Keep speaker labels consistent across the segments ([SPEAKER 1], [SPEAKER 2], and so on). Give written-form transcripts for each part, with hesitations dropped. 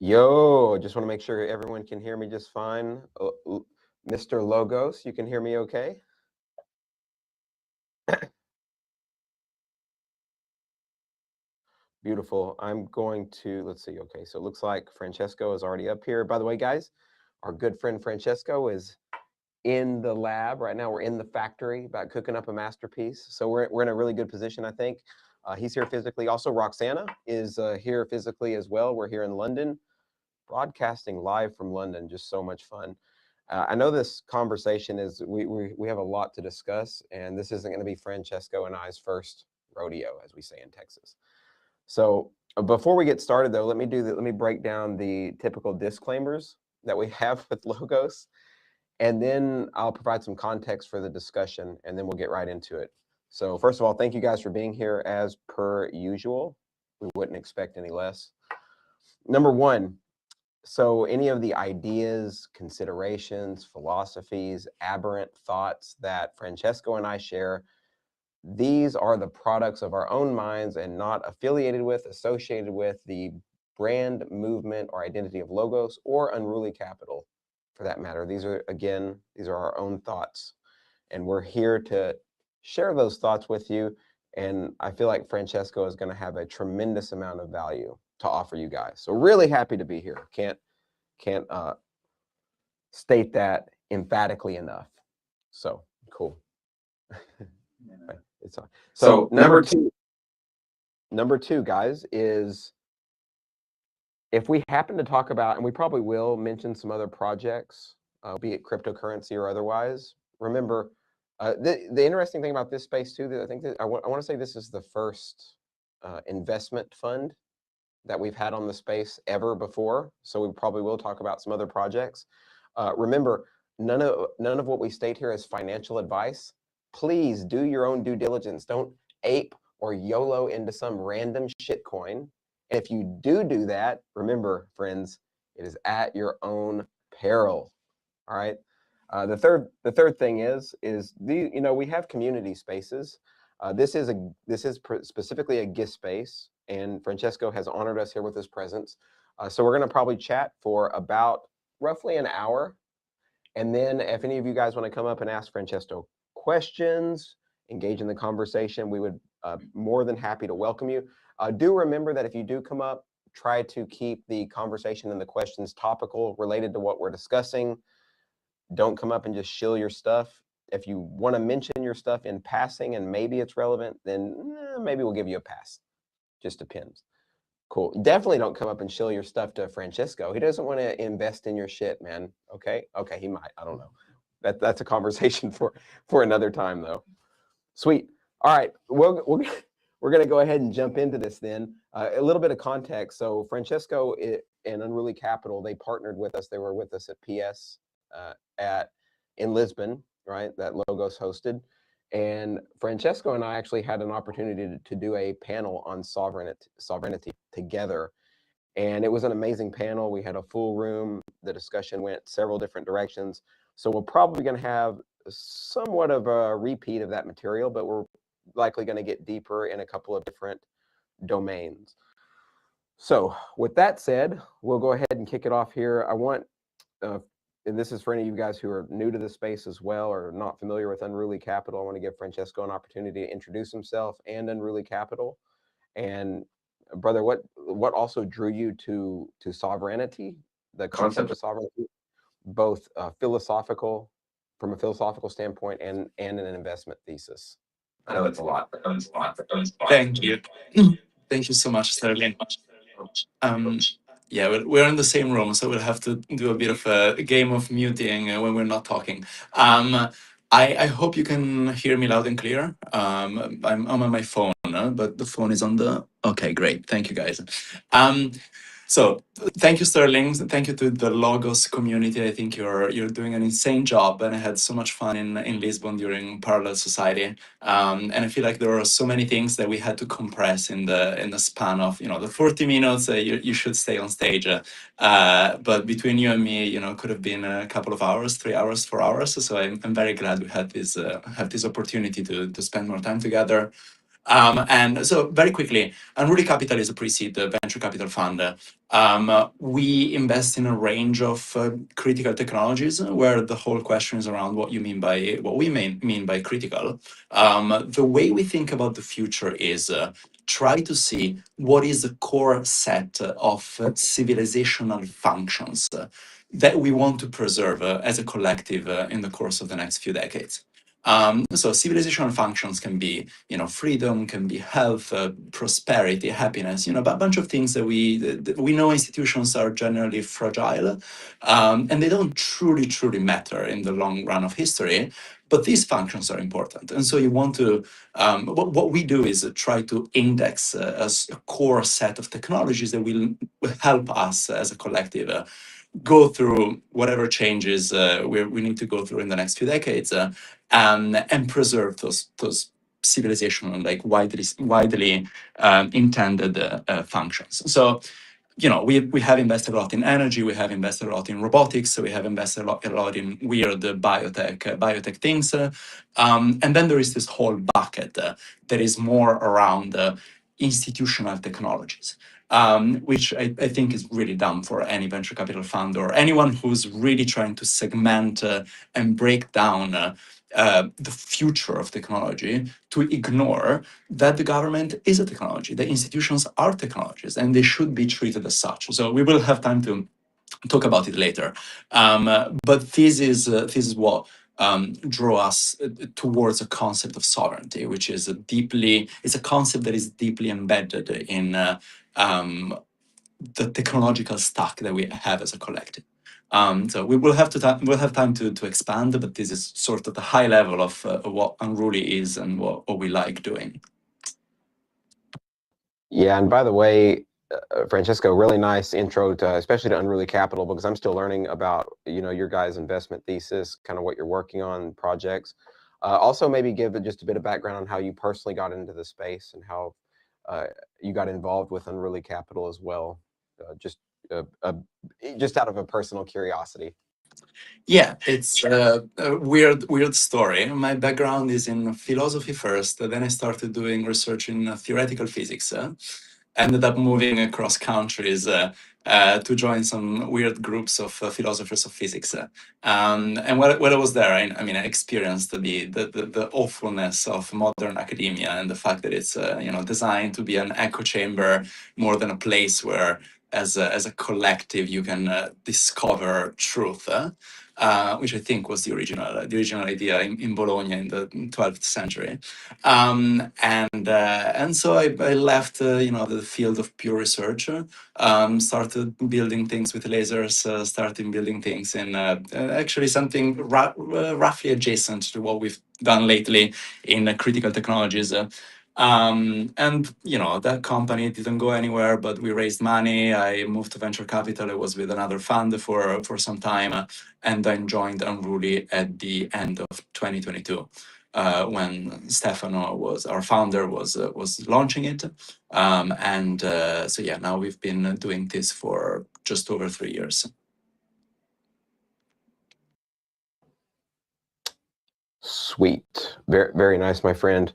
[SPEAKER 1] Yo, just want to make sure everyone can hear me just fine. Mr. Logos, you can hear me okay? Beautiful. I'm going to, let's see. Okay, so it looks like Francesco is already up here. By the way, guys, our good friend Francesco is in the lab right now. We're in the factory about cooking up a masterpiece. So we're in a really good position, I think. He's here physically. Also, Roxana is here physically as well. We're here in London, broadcasting live from London. Just so much fun. I know this conversation is, we have a lot to discuss, and this isn't going to be Francesco and I's first rodeo, as we say in Texas. So before we get started, though, let me break down the typical disclaimers that we have with Logos, and then I'll provide some context for the discussion, and then we'll get right into it. So first of all, thank you guys for being here as per usual. We wouldn't expect any less. Number one, so any of the ideas, considerations, philosophies, aberrant thoughts that Francesco and I share, these are the products of our own minds and not affiliated with, associated with the brand, movement, or identity of Logos or Unruly Capital, for that matter. These are our own thoughts, and we're here to share those thoughts with you. And I feel like Francesco is going to have a tremendous amount of value to offer you guys. So really happy to be here. Can't state that emphatically enough. So cool. Right, it's on. So number two, guys, is if we happen to talk about, and we probably will mention some other projects, be it cryptocurrency or otherwise. Remember, the interesting thing about this space too, that I think that I want to say this is the first investment fund that we've had on the space ever before. So we probably will talk about some other projects. Remember, none of what we state here is financial advice. Please do your own due diligence. Don't ape or YOLO into some random shitcoin. And if you do that, remember, friends, it is at your own peril. All right. The third thing is we have community spaces. This is specifically a GIST space, and Francesco has honored us here with his presence. So we're going to probably chat for about roughly an hour, and then if any of you guys want to come up and ask Francesco questions, engage in the conversation, we would more than happy to welcome you. Do remember that if you do come up, try to keep the conversation and the questions topical, related to what we're discussing. Don't come up and just shill your stuff. If you want to mention your stuff in passing and maybe it's relevant, then maybe we'll give you a pass. Just depends. Cool. Definitely don't come up and shill your stuff to Francesco. He doesn't want to invest in your shit, man. Okay? Okay, he might. I don't know. That's a conversation for another time, though. Sweet. All right. We're going to go ahead and jump into this then. A little bit of context. So Francesco and Unruly Capital, they partnered with us. They were with us at PS in Lisbon, right? That Logos hosted. And Francesco and I actually had an opportunity to do a panel on sovereignty together. And it was an amazing panel. We had a full room. The discussion went several different directions. So we're probably going to have somewhat of a repeat of that material, but we're likely going to get deeper in a couple of different domains. So with that said, we'll go ahead and kick it off here. I want, and this is for any of you guys who are new to the space as well or not familiar with Unruly Capital, I want to give Francesco an opportunity to introduce himself and Unruly Capital. And brother, what also drew you to sovereignty, the concept of sovereignty, both from a philosophical standpoint and an investment thesis?
[SPEAKER 2] I know it's a lot. Thank you. Thank you so much, Sterling. Yeah, we're in the same room, so we'll have to do a bit of a game of muting when we're not talking. I hope you can hear me loud and clear. I'm on my phone, but the phone is on the... Okay, great. Thank you, guys. So thank you, Sterling. Thank you to the Logos community. I think you're doing an insane job, and I had so much fun in Lisbon during Parallel Society. And I feel like there are so many things that we had to compress in the span of the 40 minutes. You should stay on stage, but between you and me, could have been a couple of hours, 3 hours, 4 hours. So I'm very glad we had this opportunity to spend more time together. And so very quickly, Unruly Capital is a pre-seed venture capital fund. We invest in a range of critical technologies where the whole question is around what you mean by what we mean by critical. The way we think about the future is try to see what is the core set of civilizational functions that we want to preserve as a collective in the course of the next few decades. So civilizational functions can be, freedom, can be health, prosperity, happiness, a bunch of things that we know institutions are generally fragile, and they don't truly matter in the long run of history. But these functions are important, and so you want to. What we do is try to index a core set of technologies that will help us as a collective go through whatever changes we need to go through in the next few decades, and preserve those civilizational, like widely intended functions. So we have invested a lot in energy, we have invested a lot in robotics, so we have invested a lot in weird biotech things, and then there is this whole bucket that is more around institutional technologies, which I think is really dumb for any venture capital fund or anyone who's really trying to segment and break down the future of technology, to ignore that the government is a technology, the institutions are technologies, and they should be treated as such. So we will have time to talk about it later. But this is what draw us towards a concept of sovereignty, which is it's a concept that is deeply embedded in the technological stack that we have as a collective. So we'll have time to expand, but this is sort of the high level of what Unruly is and what we like doing.
[SPEAKER 1] Yeah, and by the way, Francesco, really nice intro to, especially to Unruly Capital, because I'm still learning about your guys' investment thesis, kind of what you're working on, projects. Also, maybe give just a bit of background on how you personally got into the space and how you got involved with Unruly Capital as well, just out of a personal curiosity.
[SPEAKER 2] Yeah, it's a weird story. My background is in philosophy first, then I started doing research in theoretical physics. Ended up moving across countries to join some weird groups of philosophers of physics. And while I was there, I experienced the awfulness of modern academia and the fact that it's designed to be an echo chamber more than a place where, as a collective, you can discover truth. Which I think was the original idea in Bologna in the 12th century, and so I left the field of pure research, started building things with lasers, started building things in actually something roughly adjacent to what we've done lately in critical technologies. And that company didn't go anywhere, but we raised money. I moved to venture capital. I was with another fund for some time, and then joined Unruly at the end of 2022, when Stefano our founder, was launching it. So yeah, now we've been doing this for just over 3 years.
[SPEAKER 1] Sweet, very very nice, my friend.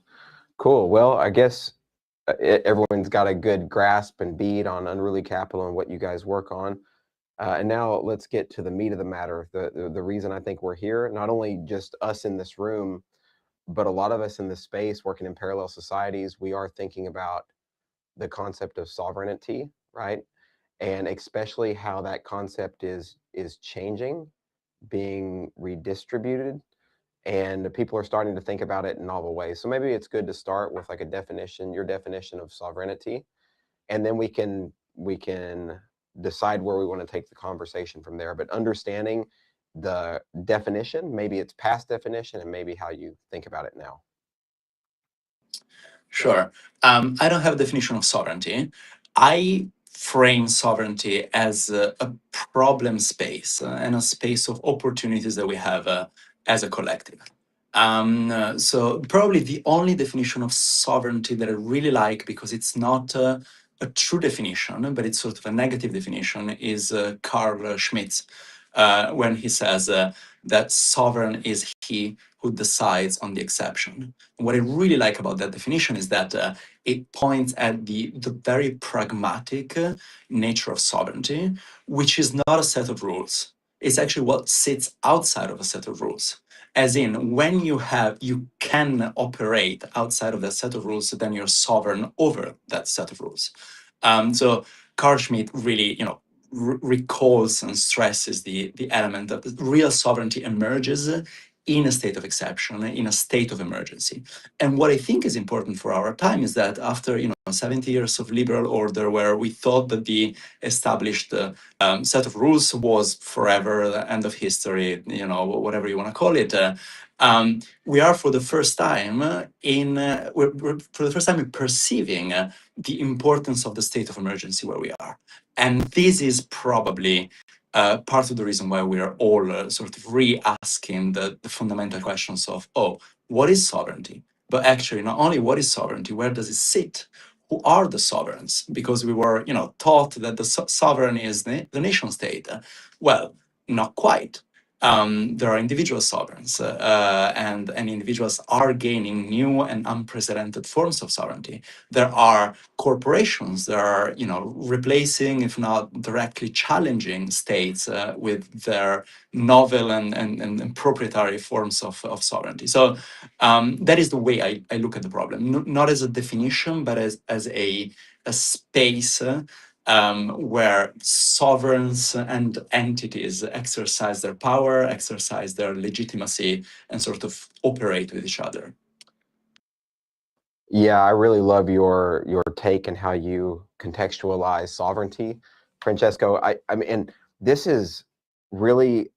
[SPEAKER 1] Cool. Well, I guess everyone's got a good grasp and bead on Unruly Capital and what you guys work on. And now let's get to the meat of the matter. The reason I think we're here, not only just us in this room, but a lot of us in this space working in parallel societies, we are thinking about the concept of sovereignty, right? And especially how that concept is changing, being redistributed, and people are starting to think about it in novel ways. So maybe it's good to start with like a definition, your definition of sovereignty, and then we can decide where we want to take the conversation from there. But understanding the definition, maybe its past definition, and maybe how you think about it now.
[SPEAKER 2] Sure. I don't have a definition of sovereignty. I frame sovereignty as a problem space and a space of opportunities that we have as a collective. So probably the only definition of sovereignty that I really like, because it's not a true definition, but it's sort of a negative definition, is Carl Schmitt's, when he says that sovereign is he who who decides on the exception. And what I really like about that definition is that it points at the very pragmatic nature of sovereignty, which is not a set of rules. It's actually what sits outside of a set of rules. As in, when you can operate outside of that set of rules, then you're sovereign over that set of rules. So Carl Schmitt really, recalls and stresses the element that real sovereignty emerges in a state of exception, in a state of emergency. And what I think is important for our time is that after 70 years of liberal order, where we thought that the established set of rules was forever, the end of history, whatever you want to call it, we are for the first time we're perceiving the importance of the state of emergency where we are. And this is probably part of the reason why we are all sort of re-asking the fundamental questions of, what is sovereignty? But actually, not only what is sovereignty, where does it sit? Who are the sovereigns? Because we were, taught that the sovereign is the nation state. Well, not quite. There are individual sovereigns, and individuals are gaining new and unprecedented forms of sovereignty. There are corporations that are, replacing, if not directly challenging states with their novel and proprietary forms of sovereignty. So that is the way I look at the problem, not as a definition, but as a space where sovereigns and entities exercise their power, exercise their legitimacy, and sort of operate with each other.
[SPEAKER 1] Yeah, I really love your take and how you contextualize sovereignty, Francesco. I mean, and this is really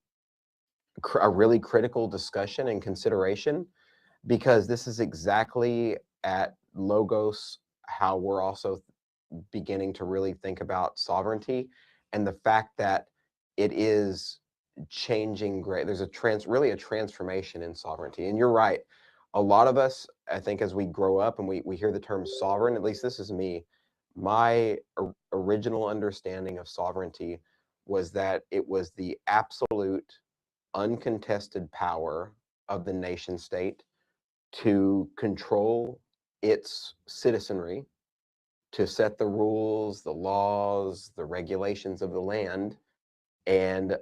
[SPEAKER 1] a really critical discussion and consideration, because this is exactly at Logos how we're also beginning to really think about sovereignty, and the fact that it is changing great. There's really a transformation in sovereignty. And you're right. A lot of us, I think, as we grow up and we hear the term sovereign, at least this is me, my original understanding of sovereignty was that it was the absolute uncontested power of the nation state to control its citizenry, to set the rules, the laws, the regulations of the land, and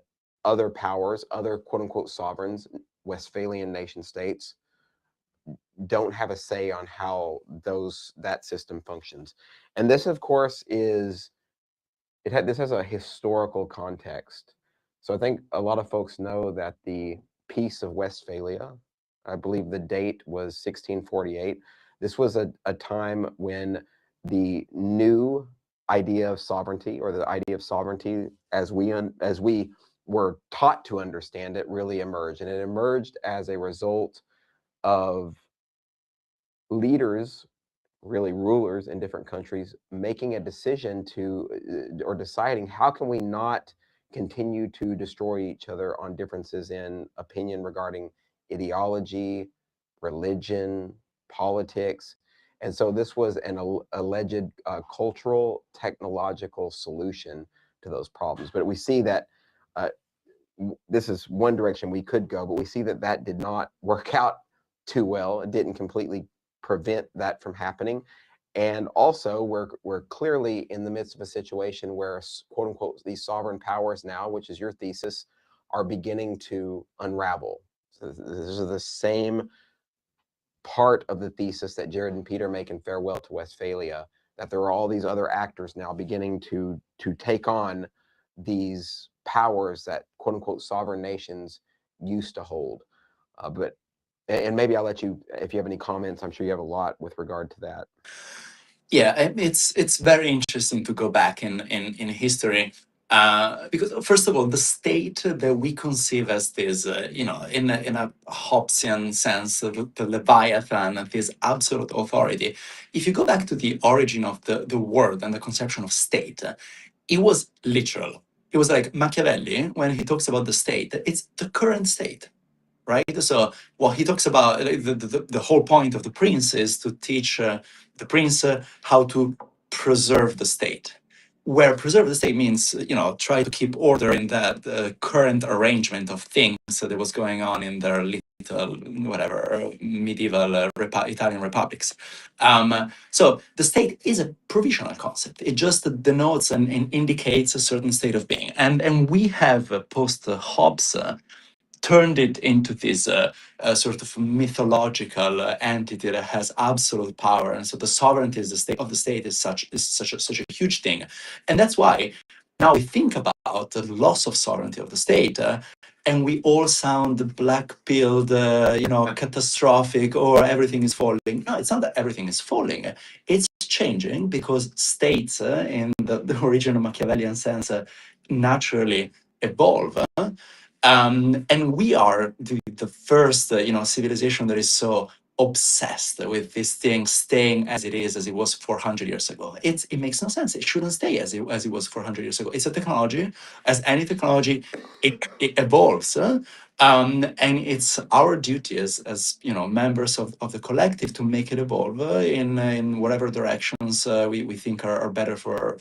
[SPEAKER 1] other powers, other quote unquote sovereigns, Westphalian nation states, don't have a say on how that system functions. And this, of course, this has a historical context. So I think a lot of folks know that the Peace of Westphalia, I believe the date was 1648. This was a time when the new idea of sovereignty, or the idea of sovereignty as we were taught to understand it, really emerged. And it emerged as a result of leaders, really rulers in different countries, making a decision or deciding, how can we not continue to destroy each other on differences in opinion regarding ideology, religion, politics. And so this was an alleged cultural, technological solution to those problems. But we see that this is one direction we could go, but we see that did not work out too well. It didn't completely prevent that from happening. And also, we're clearly in the midst of a situation where, quote unquote, these sovereign powers now, which is your thesis, are beginning to unravel. So this is the same part of the thesis that Jared and Peter make in Farewell to Westphalia, that there are all these other actors now beginning to take on these powers that, quote unquote, sovereign nations used to hold. And maybe I'll let you, if you have any comments, I'm sure you have a lot with regard to that.
[SPEAKER 2] Yeah, it's very interesting to go back in history, because first of all, the state that we conceive as this, in a Hobbesian sense, the Leviathan, this absolute authority. If you go back to the origin of the word and the conception of state, it was literal. It was like Machiavelli, when he talks about the state, it's the current state. Right? So what he talks about, the whole point of the prince is to teach the prince how to preserve the state. Where preserve the state means, try to keep order in that current arrangement of things that was going on in their little little, whatever, medieval Italian republics. So the state is a provisional concept. It just denotes and indicates a certain state of being. And we have, post-Hobbes, turned it into this sort of mythological entity that has absolute power, and so the sovereignty is the state of the state is such a huge thing, and that's why now we think about the loss of sovereignty of the state, and we all sound black-pilled, catastrophic, or everything is falling. No, it's not that everything is falling. It's changing because states, in the original Machiavellian sense, naturally evolve. And we are the first, civilization that is so obsessed with this thing staying as it was 400 years ago. It makes no sense. It shouldn't stay as it was 400 years ago. It's a technology. As any technology, it evolves. And it's our duty as members of the collective to make it evolve in whatever directions we think are better for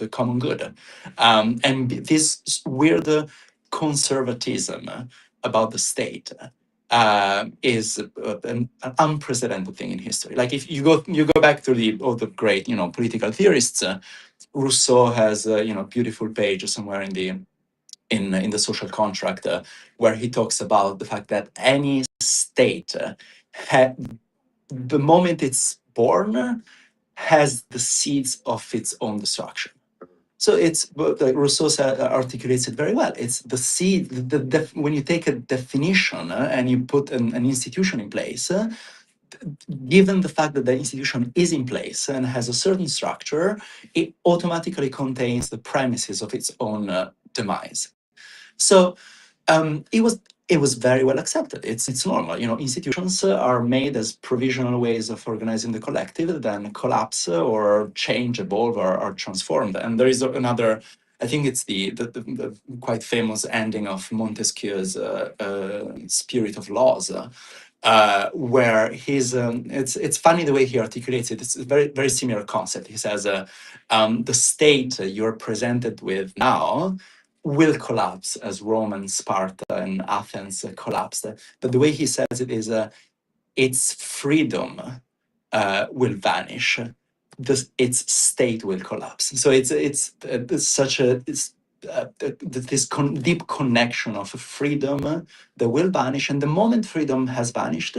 [SPEAKER 2] the common good. And this weird conservatism about the state is an unprecedented thing in history. Like if you go back to all the great political theorists, Rousseau has a beautiful page somewhere in the social contract where he talks about the fact that any state, the moment it's born, has the seeds of its own destruction. So it's like Rousseau articulates it very well. It's the seed. When you take a definition and you put an institution in place, given the fact that the institution is in place and has a certain structure, it automatically contains the premises of its own demise. So it was very well accepted. It's normal. Institutions are made as provisional ways of organizing the collective, then collapse or change, evolve, or transformed. And there is another. I think it's the quite famous ending of Montesquieu's Spirit of Laws. Where it's funny the way he articulates it. It's a very, very similar concept. He says the state you're presented with now will collapse as Rome and Sparta and Athens collapsed. But the way he says it is its freedom will vanish. Its state will collapse. So it's this deep connection of freedom that will vanish. And the moment freedom has vanished,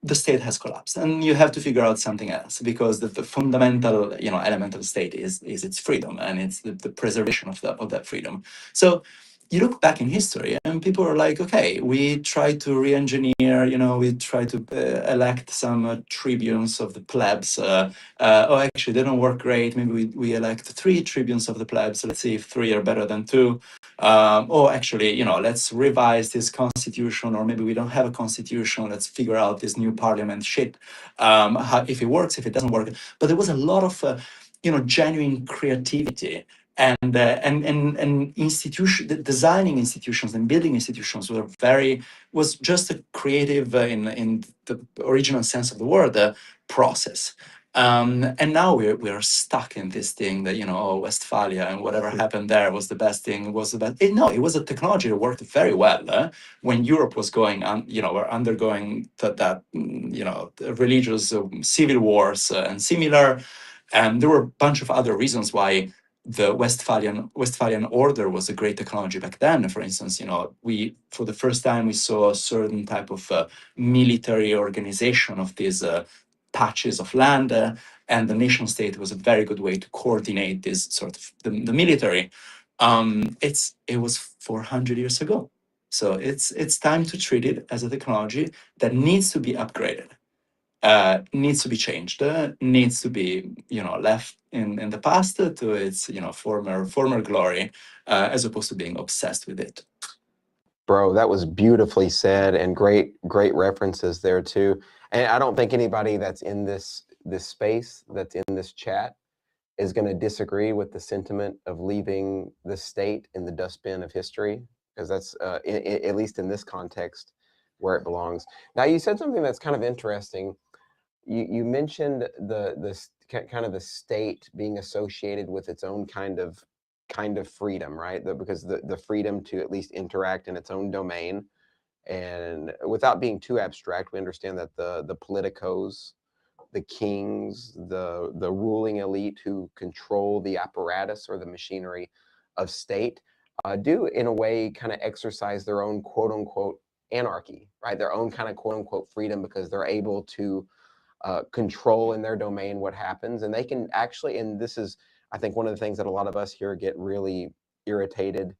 [SPEAKER 2] the state has collapsed, and you have to figure out something else, because the fundamental element of the state is its freedom, and it's the preservation of that freedom. So you look back in history and people are like, okay, we try to re-engineer, we try to elect some tribunes of the plebs. Oh, actually, they don't work great. Maybe we elect 3 tribunes of the plebs. Let's see if 3 are better than 2. Actually, let's revise this constitution, or maybe we don't have a constitution. Let's figure out this new parliament shit. If it works, if it doesn't work. But there was a lot of, genuine creativity and designing institutions and building institutions was just a creative, in the original sense of the word, process. And now we are stuck in this thing that Westphalia and whatever happened there was the best thing. No, it was a technology that worked very well when Europe was going on. We're undergoing that religious civil wars and similar. And there were a bunch of other reasons why the Westphalian order was a great technology back then. For instance, we for the first time we saw a certain type of military organization of these patches of land, and the nation state was a very good way to coordinate this sort of the military. It was 400 years ago, so it's time to treat it as a technology that needs to be upgraded. Needs to be changed, needs to be left in the past to its former glory, as opposed to being obsessed with it.
[SPEAKER 1] Bro, that was beautifully said, and great references there too. And I don't think anybody that's in this space, that's in this chat, is going to disagree with the sentiment of leaving the state in the dustbin of history, because that's at least in this context where it belongs. Now, you said something that's kind of interesting. You mentioned the kind of the state being associated with its own kind of freedom, right? Because the freedom to at least interact in its own domain, And without being too abstract, we understand that the politicos, the kings, the ruling elite who control the apparatus or the machinery of state do in a way kind of exercise their own quote unquote anarchy, right? Their own kind of quote unquote freedom, because they're able to control in their domain what happens. And they can actually, and this is, I think, one of the things that a lot of us here get really irritated,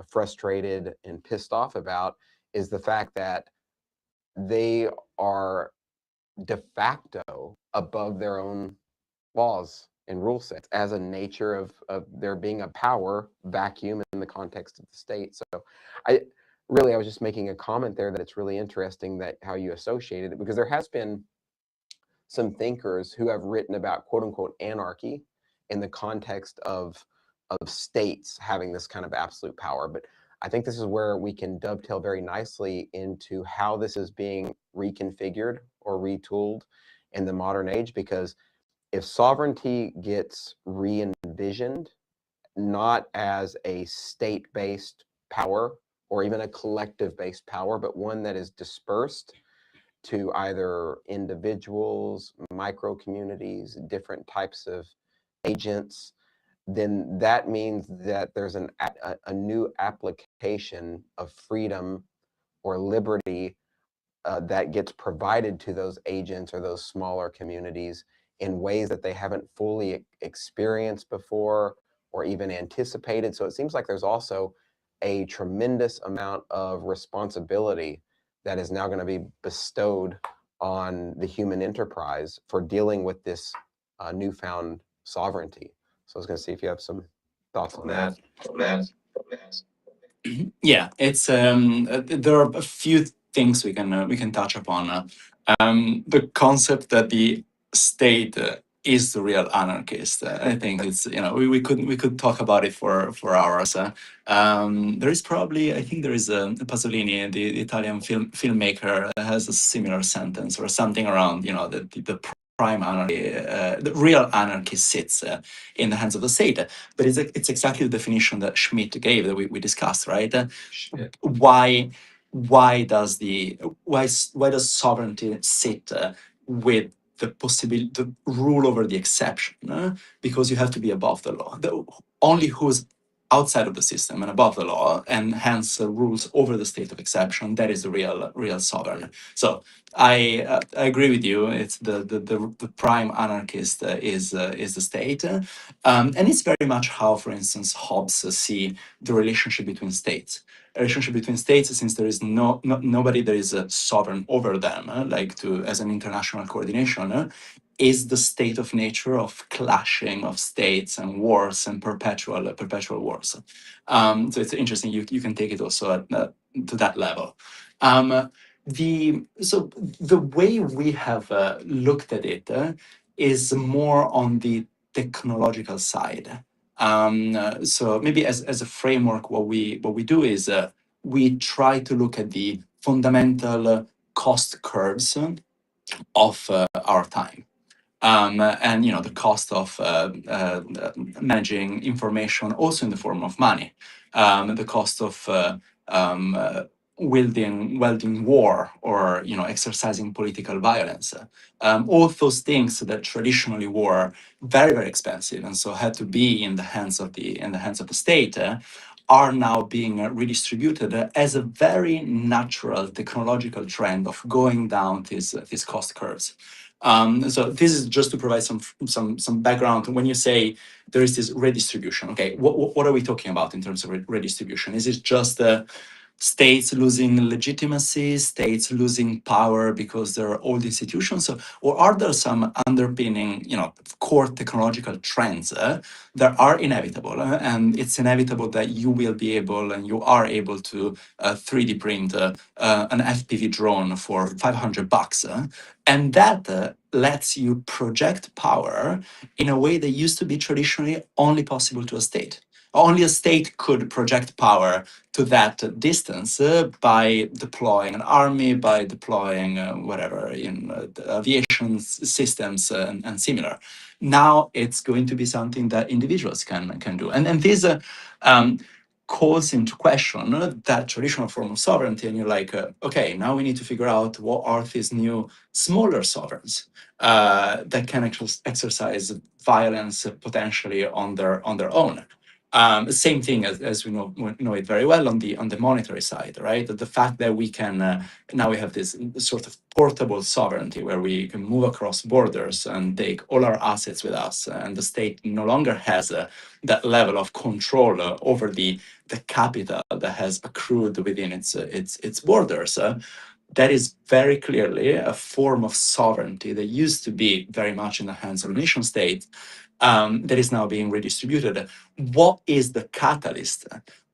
[SPEAKER 1] frustrated, and pissed off about, is the fact that they are de facto above their own laws and rule sets as a nature of there being a power vacuum in the context of the state. So I was just making a comment there that it's really interesting that how you associated it, because there has been some thinkers who have written about quote unquote anarchy in the context of states having this kind of absolute power. But I think this is where we can dovetail very nicely into how this is being reconfigured or retooled in the modern age, because if sovereignty gets re-envisioned not as a state-based power or even a collective-based power, but one that is dispersed to either individuals, micro communities, different types of agents, then that means that there's a new application of freedom or liberty that gets provided to those agents or those smaller communities in ways that they haven't fully experienced before or even anticipated. So it seems like there's also a tremendous amount of responsibility that is now going to be bestowed on the human enterprise for dealing with this newfound sovereignty. So I was going to see if you have some thoughts on that.
[SPEAKER 2] Yeah, it's there are a few things we can touch upon. The concept that the state is the real anarchist. I think it's, you know, we could talk about it for hours. There is probably, I think there is Pasolini, the Italian filmmaker, has a similar sentence or something around, you know, the prime anarchy, the real anarchy sits in the hands of the state. But it's exactly the definition that Schmidt gave that we discussed, right? Why does sovereignty sit with the possibility, the rule over the exception? Because you have to be above the law. Only who's outside of the system and above the law, and hence rules over the state of exception, that is the real sovereign. So I agree with you. It's the prime anarchist is the state, and it's very much how, for instance, Hobbes see the relationship between states. A relationship between states, since there is nobody that is sovereign over them, like to as an international coordination, is the state of nature of clashing of states and wars and perpetual wars. So it's interesting. You can take it also at, to that level. The way we have looked at it is more on the technological side. So maybe as a framework, what we do is we try to look at the fundamental cost curves of our time. And you know, the cost of managing information also in the form of money, the cost of wielding war, or you know, exercising political violence, all those things that traditionally were very expensive and so had to be in the hands of the state, are now being redistributed as a very natural technological trend of going down these cost curves. So this is just to provide some background. When you say there is this redistribution, okay, what are we talking about in terms of redistribution? Is it just states losing legitimacy, states losing power because there are old institutions, or are there some underpinning, you know, core technological trends that are inevitable? And it's inevitable that you will be able, and you are able to 3D print an FPV drone for $500, and that lets you project power in a way that used to be traditionally only possible to a state. Only a state could project power to that distance by deploying an army, by deploying whatever in aviation systems and similar. Now it's going to be something that individuals can do, and this calls into question that traditional form of sovereignty, and you're like, okay, now we need to figure out what are these new smaller sovereigns that can exercise violence potentially on their own. Same thing as we know it very well on the monetary side, right? The fact that we can now we have this sort of portable sovereignty where we can move across borders and take all our assets with us, and the state no longer has that level of control over the capital that has accrued within its borders. That is very clearly a form of sovereignty that used to be very much in the hands of the nation state, that is now being redistributed. What is the catalyst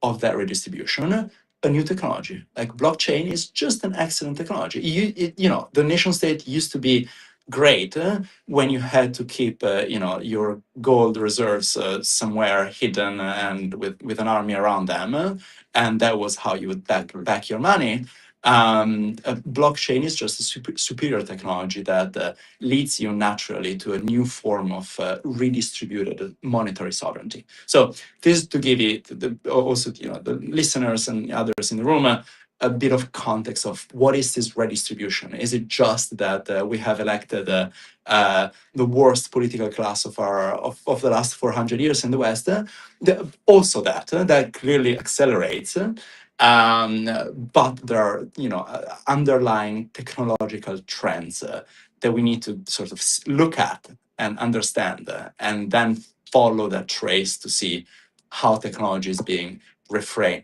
[SPEAKER 2] of that redistribution? A new technology. Like blockchain is just an excellent technology. The nation state used to be great when you had to keep your gold reserves somewhere hidden and with an army around them, and that was how you would back your money. Blockchain is just a superior technology that leads you naturally to a new form of redistributed monetary sovereignty. So this is to give you also the listeners and others in the room a bit of context of what is this redistribution. Is it just that we have elected the worst political class of the last 400 years in the West? Also that clearly accelerates. But there are underlying technological trends that we need to sort of look at and understand, and then follow that trace to see how technology is being reframed.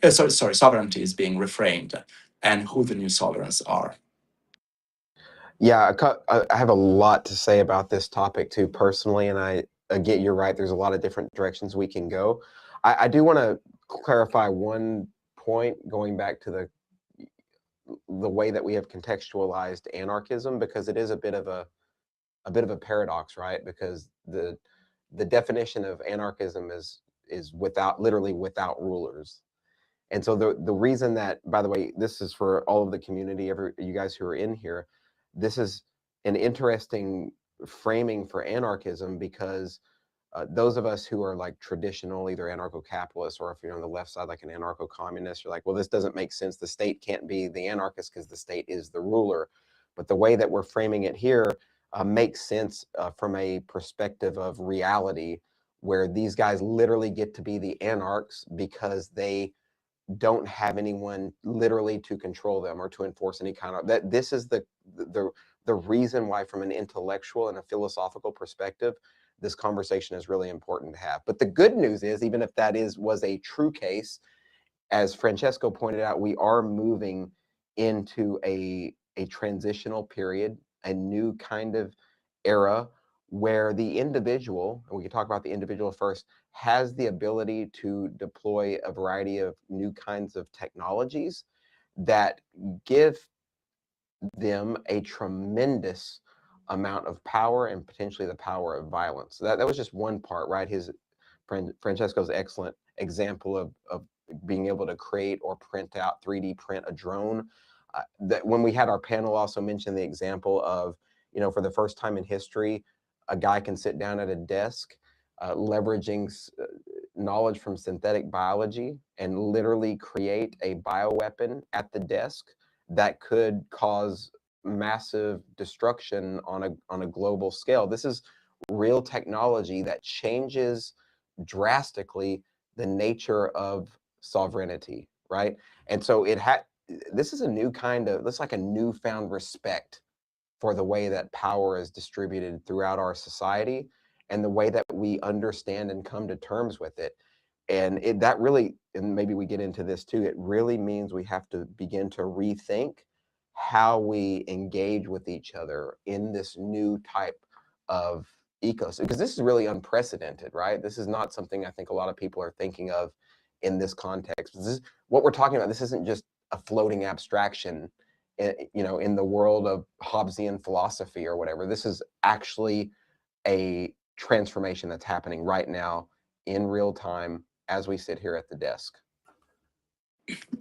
[SPEAKER 2] Sovereignty is being reframed, and who the new sovereigns are.
[SPEAKER 1] Yeah, I have a lot to say about this topic too, personally, and I get you're right. There's a lot of different directions we can go. I do want to clarify one point, going back to the way that we have contextualized anarchism, because it is a bit of a paradox, right? Because the definition of anarchism is literally without rulers. And so the reason that, by the way, this is for all of the community, you guys who are in here, this is an interesting framing for anarchism, because those of us who are like traditional, either anarcho-capitalists, or if you're on the left side, like an anarcho-communist, you're like, well, this doesn't make sense. The state can't be the anarchist because the state is the ruler. But the way that we're framing it here makes sense from a perspective of reality, where these guys literally get to be the anarchs because they don't have anyone literally to control them or to enforce any kind of that. This is the reason why, from an intellectual and a philosophical perspective, this conversation is really important to have. But the good news is, even if that was a true case, as Francesco pointed out, we are moving into a transitional period, a new kind of era, where the individual, and we can talk about the individual first, has the ability to deploy a variety of new kinds of technologies that give them a tremendous amount of power, and potentially the power of violence. So that was just one part, right? Francesco's excellent example of being able to create or print out, 3D print a drone. That when we had our panel, also mentioned the example of, for the first time in history, a guy can sit down at a desk, leveraging knowledge from synthetic biology, and literally create a bioweapon at the desk that could cause massive destruction on a global scale. This is real technology that changes drastically the nature of sovereignty, right? And so this is a new kind of, this like a newfound respect for the way that power is distributed throughout our society, and the way that we understand and come to terms with it. And that really, and maybe we get into this too, it really means we have to begin to rethink how we engage with each other in this new type of ecosystem, because this is really unprecedented, right? This is not something I think a lot of people are thinking of in this context. This is what we're talking about. This isn't just a floating abstraction, in the world of Hobbesian philosophy or whatever. This is actually a transformation that's happening right now in real time as we sit here at the desk.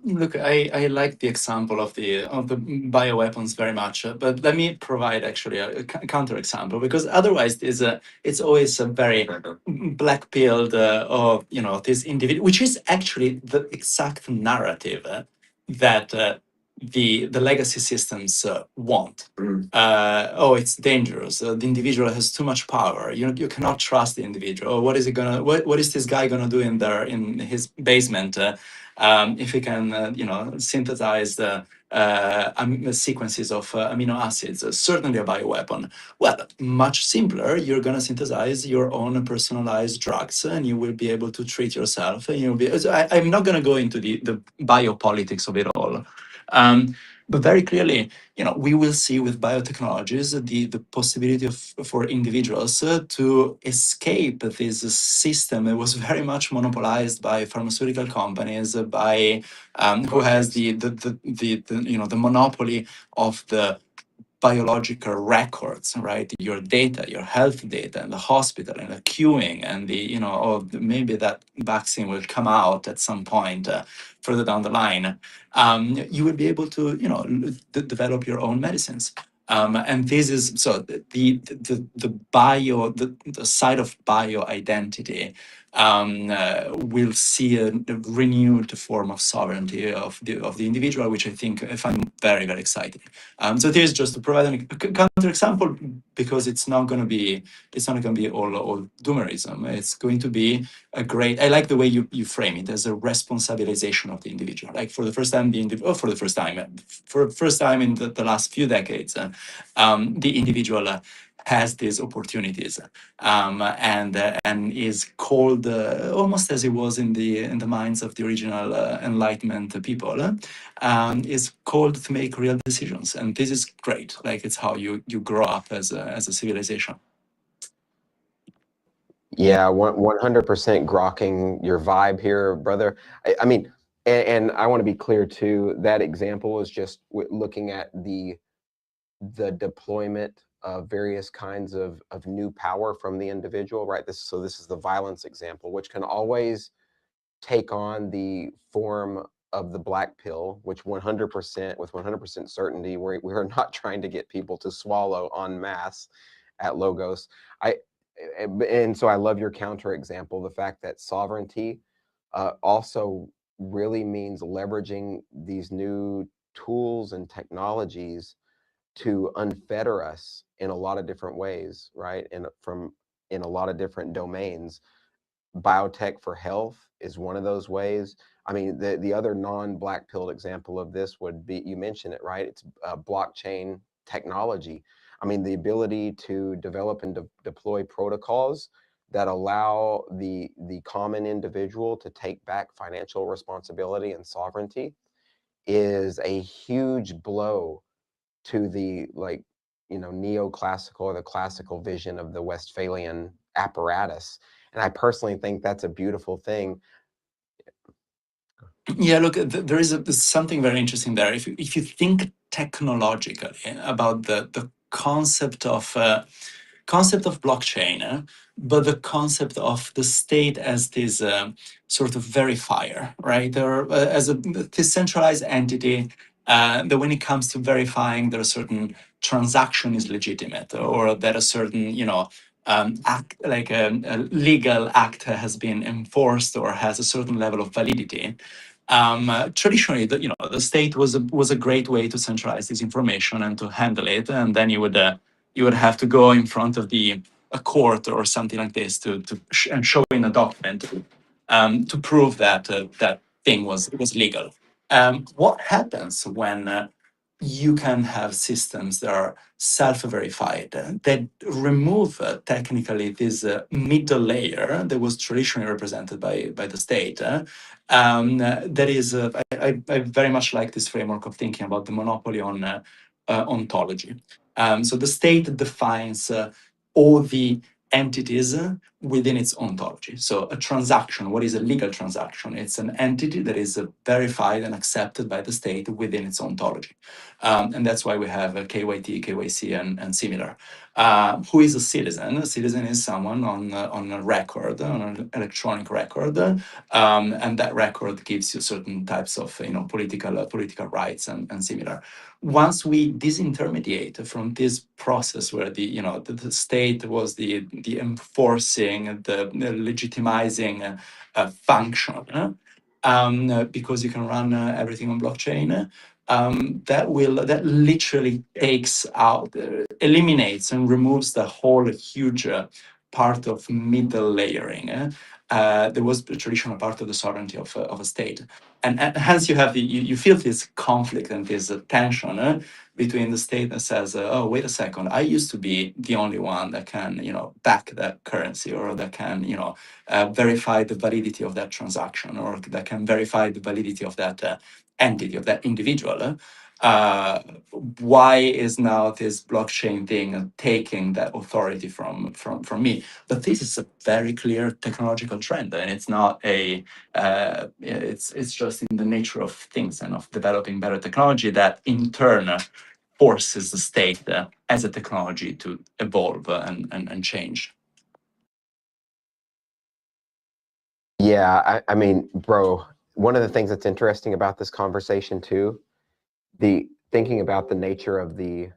[SPEAKER 2] Look, I like the example of the bioweapons very much, but let me provide actually a counter example, because otherwise it's always a very black pilled of this individual, which is actually the exact narrative that the legacy systems want. Oh, it's dangerous. The individual has too much power. You cannot trust the individual. Oh, what is this guy gonna do in his basement? If he can, synthesize the sequences of amino acids, certainly a bioweapon. Well, much simpler. You're going to synthesize your own personalized drugs, and you will be able to treat yourself. And you'll be. So I'm not going to go into the biopolitics of it all. But very clearly, we will see with biotechnologies the possibility for individuals to escape this system that was very much monopolized by pharmaceutical companies, by who has the monopoly of the biological records, right? Your data, your health data, and the hospital, and the queuing, and maybe that vaccine will come out at some point further down the line. You will be able to, develop your own medicines. And this is so the side of bio identity will see a renewed form of sovereignty of the individual, which I find very, very exciting. So here's just to provide a counter example, because it's not going to be all doomerism. It's going to be a great. I like the way you frame it as a responsabilization of the individual. Like for the first time, for the first time in the last few decades, the individual has these opportunities, and is called almost as it was in the minds of the original Enlightenment people. Is called to make real decisions, and this is great. Like it's how you grow up as a civilization.
[SPEAKER 1] Yeah, 100% grokking your vibe here, brother. I mean, and I want to be clear too, that example is just looking at the deployment of various kinds of new power from the individual, right? This is the violence example, which can always take on the form of the black pill, which 100% with 100% certainty, we're not trying to get people to swallow en masse at Logos. And so I love your counter example, the fact that sovereignty also really means leveraging these new tools and technologies to unfetter us in a lot of different ways, right? And in a lot of different domains. Biotech for health is one of those ways. I mean, the other non-black pilled example of this would be, you mentioned it, right? It's blockchain technology. I mean, the ability to develop and deploy protocols that allow the common individual to take back financial responsibility and sovereignty is a huge blow to the neoclassical or the classical vision of the Westphalian apparatus. And I personally think that's a beautiful thing.
[SPEAKER 2] Yeah, look, there is something very interesting there. If you think technologically about the concept of blockchain, but the concept of the state as this sort of verifier, right? Or as a decentralized entity, that when it comes to verifying that a certain transaction is legitimate, or that a certain, act, like a legal act has been enforced or has a certain level of validity. Traditionally, the state was a great way to centralize this information and to handle it, and then you would have to go in front of a court or something like this and show in a document to prove that that thing was legal. What happens when you can have systems that are self-verified, that remove technically this middle layer that was traditionally represented by the state? That is, I very much like this framework of thinking about the monopoly on ontology. So the state defines all the entities within its ontology. So a transaction, what is a legal transaction? It's an entity that is verified and accepted by the state within its ontology. And that's why we have KYT, KYC, and similar. Who is a citizen? A citizen is someone on a record, on an electronic record, and that record gives you certain types of political rights and similar. Once we disintermediate from this process where the state was the enforcing, the legitimizing function, because you can run everything on blockchain. That literally takes out, eliminates and removes the whole huge part of middle layering. There was the traditional part of the sovereignty of a state, and hence you feel this conflict and this tension between the state that says, "Oh, wait a second, I used to be the only one that can, back that currency, or that can, verify the validity of that transaction, or that can verify the validity of that entity, of that individual." Uh, why is now this blockchain thing taking that authority from me? But this is a very clear technological trend, and it's not it's just in the nature of things and of developing better technology that in turn forces the state as a technology to evolve and change.
[SPEAKER 1] Yeah, I mean, bro, one of the things that's interesting about this conversation too, the thinking about the nature of the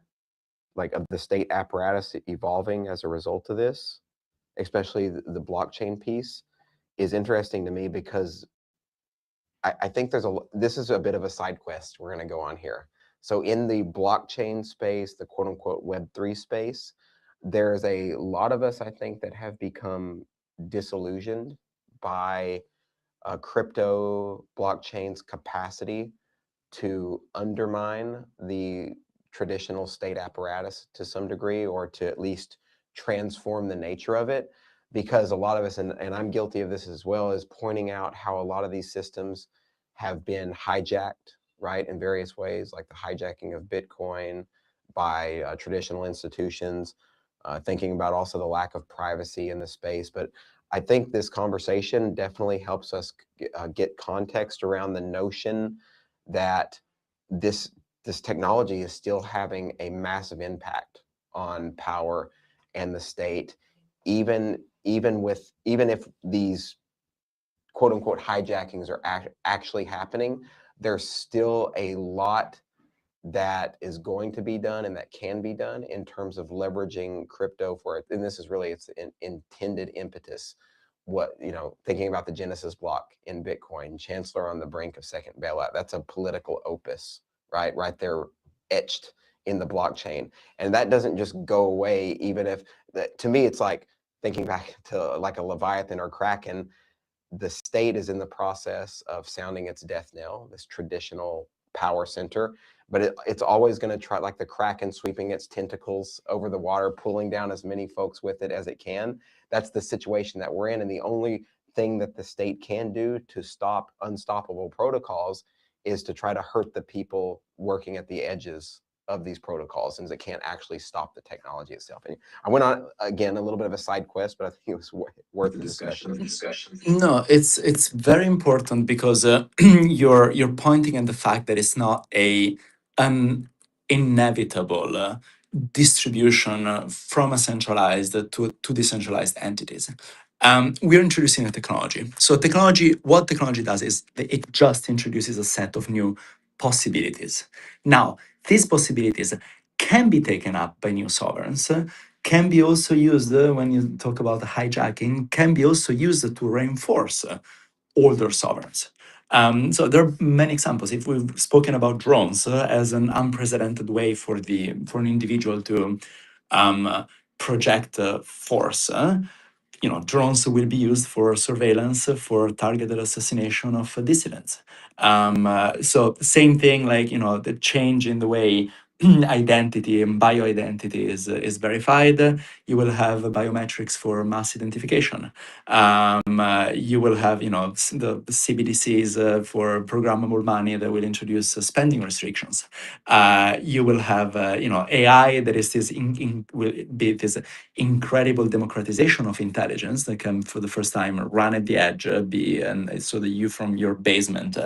[SPEAKER 1] state apparatus evolving as a result of this, especially the blockchain piece, is interesting to me because I think this is a bit of a side quest we're going to go on here. So in the blockchain space, the quote unquote Web3 space, there's a lot of us, I think, that have become disillusioned by crypto blockchain's capacity to undermine the traditional state apparatus to some degree, or to at least transform the nature of it. Because a lot of us, and I'm guilty of this as well, is pointing out how a lot of these systems have been hijacked, right, in various ways, like the hijacking of Bitcoin by traditional institutions, thinking about also the lack of privacy in the space. But I think this conversation definitely helps us get context around the notion that this technology is still having a massive impact on power and the state, even if these quote unquote hijackings are actually happening. There's still a lot that is going to be done and that can be done in terms of leveraging crypto for it. And this is really its intended impetus. Thinking about the Genesis block in Bitcoin, Chancellor on the brink of second bailout, that's a political opus, right there, etched in the blockchain. And that doesn't just go away, even if, to me, it's like thinking back to like a Leviathan or Kraken. The state is in the process of sounding its death knell, this traditional power center, but it's always going to try, like the Kraken sweeping its tentacles over the water, pulling down as many folks with it as it can. That's the situation that we're in. And the only thing that the state can do to stop unstoppable protocols is to try to hurt the people working at the edges of these protocols, since it can't actually stop the technology itself. And I went on, again, a little bit of a side quest, but I think it was worth the discussion.
[SPEAKER 2] No, it's very important because you're pointing at the fact that it's not an inevitable distribution from a centralized to decentralized entities. We're introducing a technology. So what technology does is that it just introduces a set of new possibilities. Now, these possibilities can be taken up by new sovereigns, can be also used, when you talk about hijacking, can be also used to reinforce older sovereigns. So there are many examples. If we've spoken about drones as an unprecedented way for an individual to project force, drones will be used for surveillance, for targeted assassination of dissidents. So same thing, like the change in the way identity and bioidentity is verified. You will have biometrics for mass identification. You will have, the CBDCs for programmable money that will introduce spending restrictions. You will have, AI that is will be this incredible democratization of intelligence that can, for the first time, run at the edge, and so that you from your basement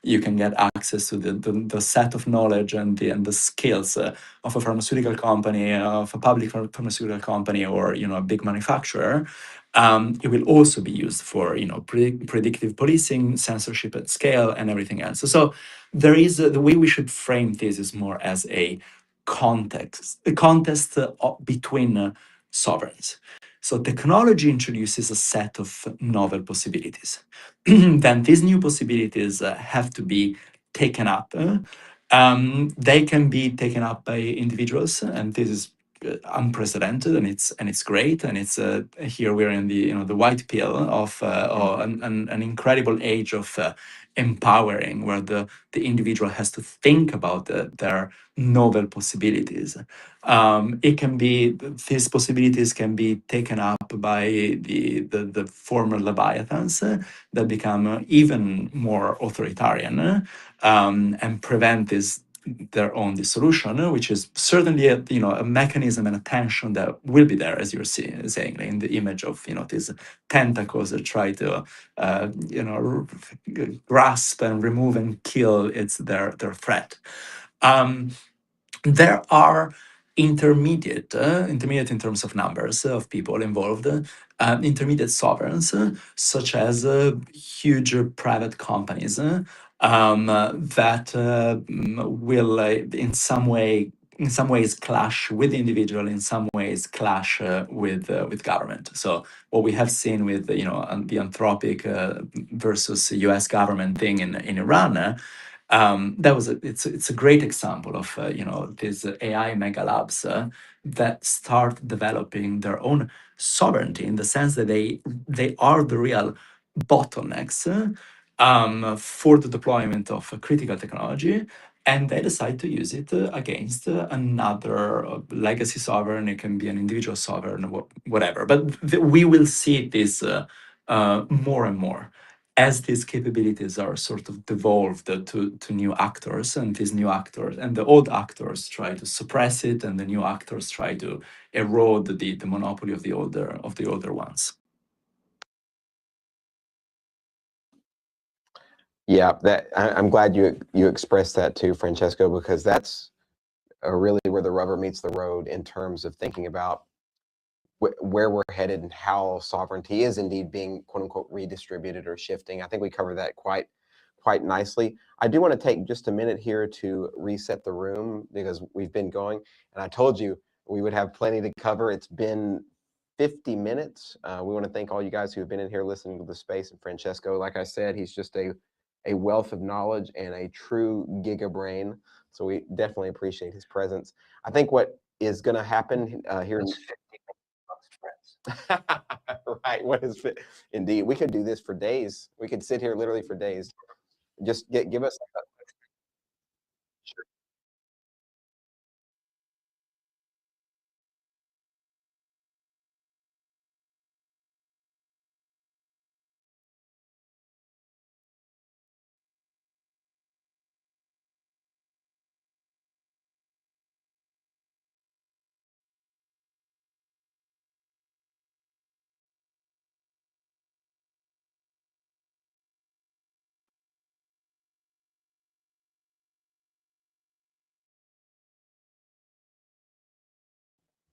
[SPEAKER 2] you can get access to the set of knowledge and the skills of a pharmaceutical company, of a public pharmaceutical company, or a big manufacturer. It will also be used for predictive policing, censorship at scale, and everything else. So there is the way we should frame this is more as a contest between sovereigns. So technology introduces a set of novel possibilities. Then these new possibilities have to be taken up. They can be taken up by individuals, and this is unprecedented, and it's great, and it's here we're in the white pill of an incredible age of empowering, where the individual has to think about their novel possibilities. It can be These possibilities can be taken up by the former leviathans that become even more authoritarian and prevent their own dissolution, which is certainly a mechanism and a tension that will be there, as you're saying, in the image of these tentacles that try to grasp and remove and kill their threat. There are intermediate in terms of numbers of people involved, intermediate sovereigns, such as huge private companies that will, in some ways, clash with the individual, in some ways, clash with government. So what we have seen with the Anthropic versus U.S. government thing in Iran. It's a great example of these AI mega labs that start developing their own sovereignty, in the sense that they are the real bottlenecks for the deployment of critical technology, and they decide to use it against another legacy sovereign. It can be an individual sovereign, whatever. But we will see this more and more as these capabilities are sort of devolved to new actors, and these new actors and the old actors try to suppress it, and the new actors try to erode the monopoly of the older ones.
[SPEAKER 1] Yeah, I'm glad you expressed that too, Francesco, because that's really where the rubber meets the road in terms of thinking about where we're headed and how sovereignty is indeed being, quote unquote, redistributed or shifting. I think we covered that quite nicely. I do want to take just a minute here to reset the room, because we've been going, and I told you we would have plenty to cover. It's been 50 minutes. We want to thank all you guys who have been in here listening to the space, and Francesco, like I said, he's just a wealth of knowledge and a true giga brain. So we definitely appreciate his presence. I think what is going to happen here in right, what is it? Indeed, we could do this for days. We could sit here literally for days. Just give us. Sure.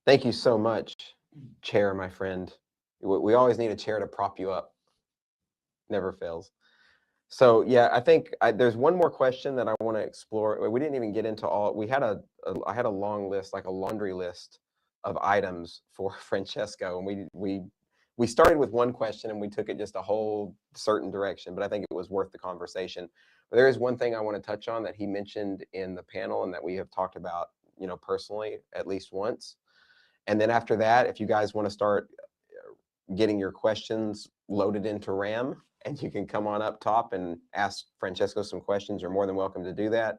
[SPEAKER 1] Thank you so much, Chair, my friend. We always need a chair to prop you up. Never fails. So yeah, I think there's one more question that I want to explore. We didn't even get into all. We had I had a long list, like a laundry list of items for Francesco, and we started with one question and we took it just a whole certain direction. But I think it was worth the conversation. But there is one thing I want to touch on that he mentioned in the panel, and that we have talked about, personally at least once. And then after that, if you guys want to start getting your questions loaded into RAM, and you can come on up top and ask Francesco some questions, you're more than welcome to do that.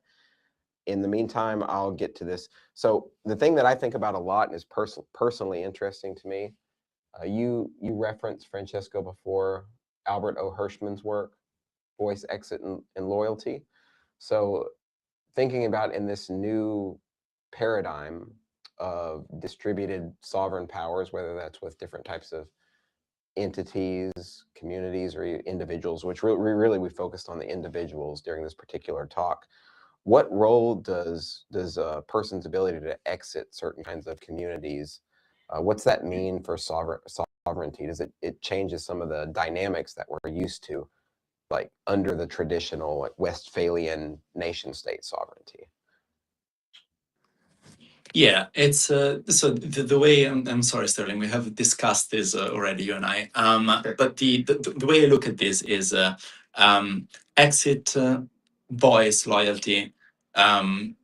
[SPEAKER 1] in the meantime, I'll get to this. So the thing that I think about a lot and is personally interesting to me, you referenced, Francesco, before, Albert O. Hirschman's work, Voice, Exit, and Loyalty. So thinking about in this new paradigm of distributed sovereign powers, whether that's with different types of entities, communities, or individuals, which really we focused on the individuals during this particular talk. What role does a person's ability to exit certain kinds of communities, what's that mean for sovereignty? Does it changes some of the dynamics that we're used to, like under the traditional Westphalian nation state sovereignty?
[SPEAKER 2] Yeah, it's so the way I'm sorry, Sterling, we have discussed this already, you and I. But the way I look at this is exit, voice, loyalty.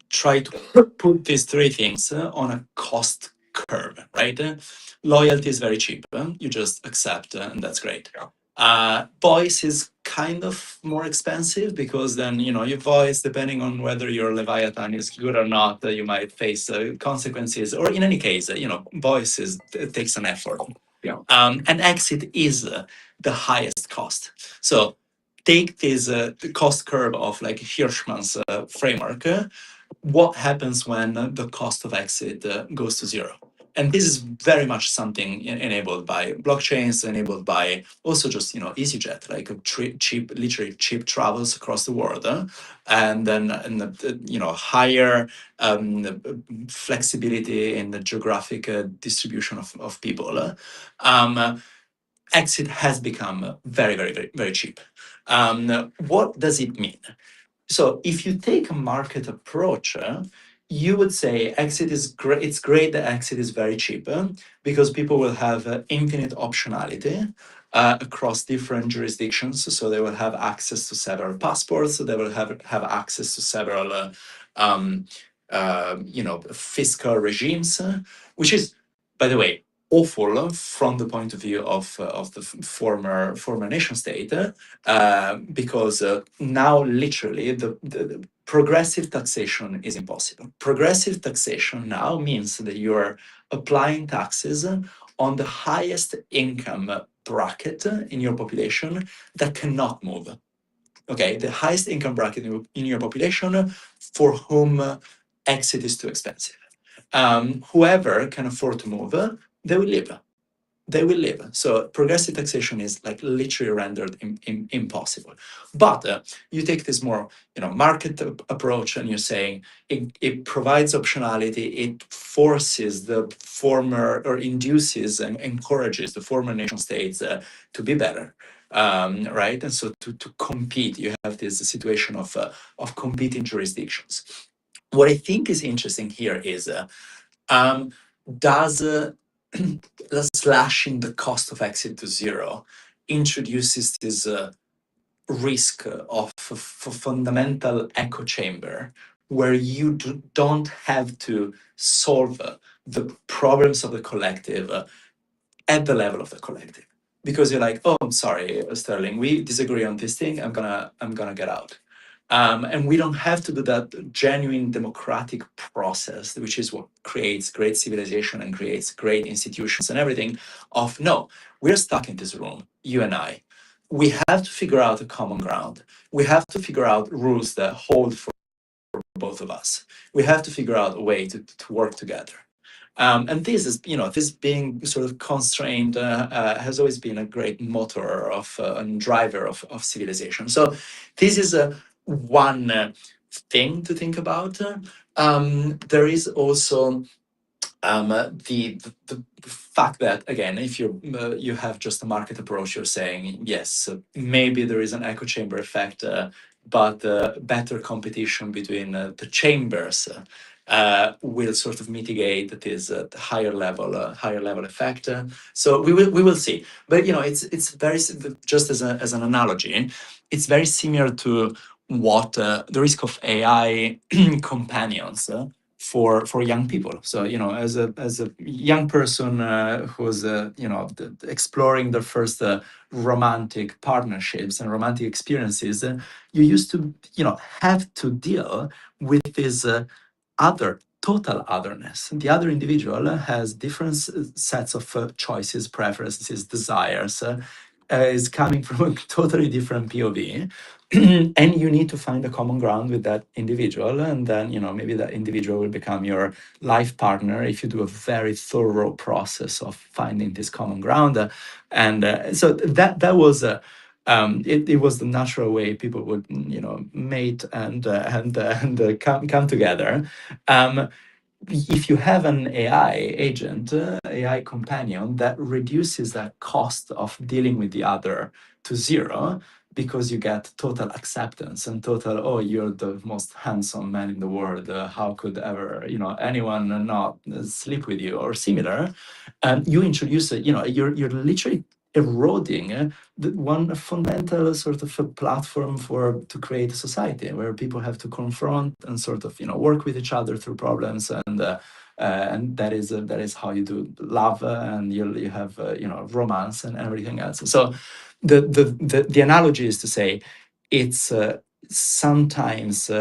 [SPEAKER 2] Try to put these three things on a cost curve, right? Loyalty is very cheap. You just accept, and that's great. Voice is kind of more expensive because then your voice, depending on whether your Leviathan is good or not, you might face consequences. Or in any case, voice it takes an effort. Yeah. And exit is the highest cost. So take this cost curve of like Hirschman's framework. What happens when the cost of exit goes to zero? And this is very much something enabled by blockchains, enabled by also just EasyJet, like cheap, literally cheap travels across the world, and then higher flexibility in the geographic distribution of people. Exit has become very, very, very, very cheap. What does it mean? So if you take a market approach, you would say exit is great. It's great that exit is very cheap because people will have infinite optionality across different jurisdictions. So they will have access to several passports. So they will have access to several, fiscal regimes, which is, by the way, awful from the point of view of the former nation state. Because now literally the progressive taxation is impossible. Progressive taxation now means that you're applying taxes on the highest income bracket in your population that cannot move. Okay, the highest income bracket in your population for whom exit is too expensive. Whoever can afford to move, they will live. They will live. So progressive taxation is like literally rendered impossible. But you take this more, market approach, and you're saying it provides optionality. It forces the former, or induces and encourages the former nation states to be better, right? And so to compete, you have this situation of competing jurisdictions. What I think is interesting here is does slashing the cost of exit to zero introduces this risk of fundamental echo chamber where you don't have to solve the problems of the collective at the level of the collective, because you're like, oh, I'm sorry, Sterling, we disagree on this thing. I'm gonna get out. And we don't have to do that genuine democratic process, which is what creates great civilization and creates great institutions and everything. No, we're stuck in this room, you and I. We have to figure out a common ground. We have to figure out rules that hold for both of us. We have to figure out a way to work together. And this is, this being sort of constrained has always been a great motor of and driver of civilization. So this is one thing to think about. There is also the fact that, again, if you have just a market approach, you're saying yes, maybe there is an echo chamber effect, but better competition between the chambers will sort of mitigate this higher level effect. So we will see. But it's very, just as an analogy, it's very similar to what the risk of AI companions for young people. So as a young person who's exploring their first romantic partnerships and romantic experiences, you used to have to deal with this other total otherness. The other individual has different sets of choices, preferences, desires, is coming from a totally different POV. And you need to find a common ground with that individual, and then maybe that individual will become your life partner if you do a very thorough process of finding this common ground. So that was it was the natural way people would mate and come together. If you have an AI agent, AI companion, that reduces that cost of dealing with the other to zero, because you get total acceptance and total, oh, you're the most handsome man in the world. How could ever, anyone not sleep with you or similar? You introduce, you're literally eroding the one fundamental sort of a platform to create a society where people have to confront and sort of work with each other through problems, and that is how you do love, and you have romance and everything else. So the analogy is to say it's sometimes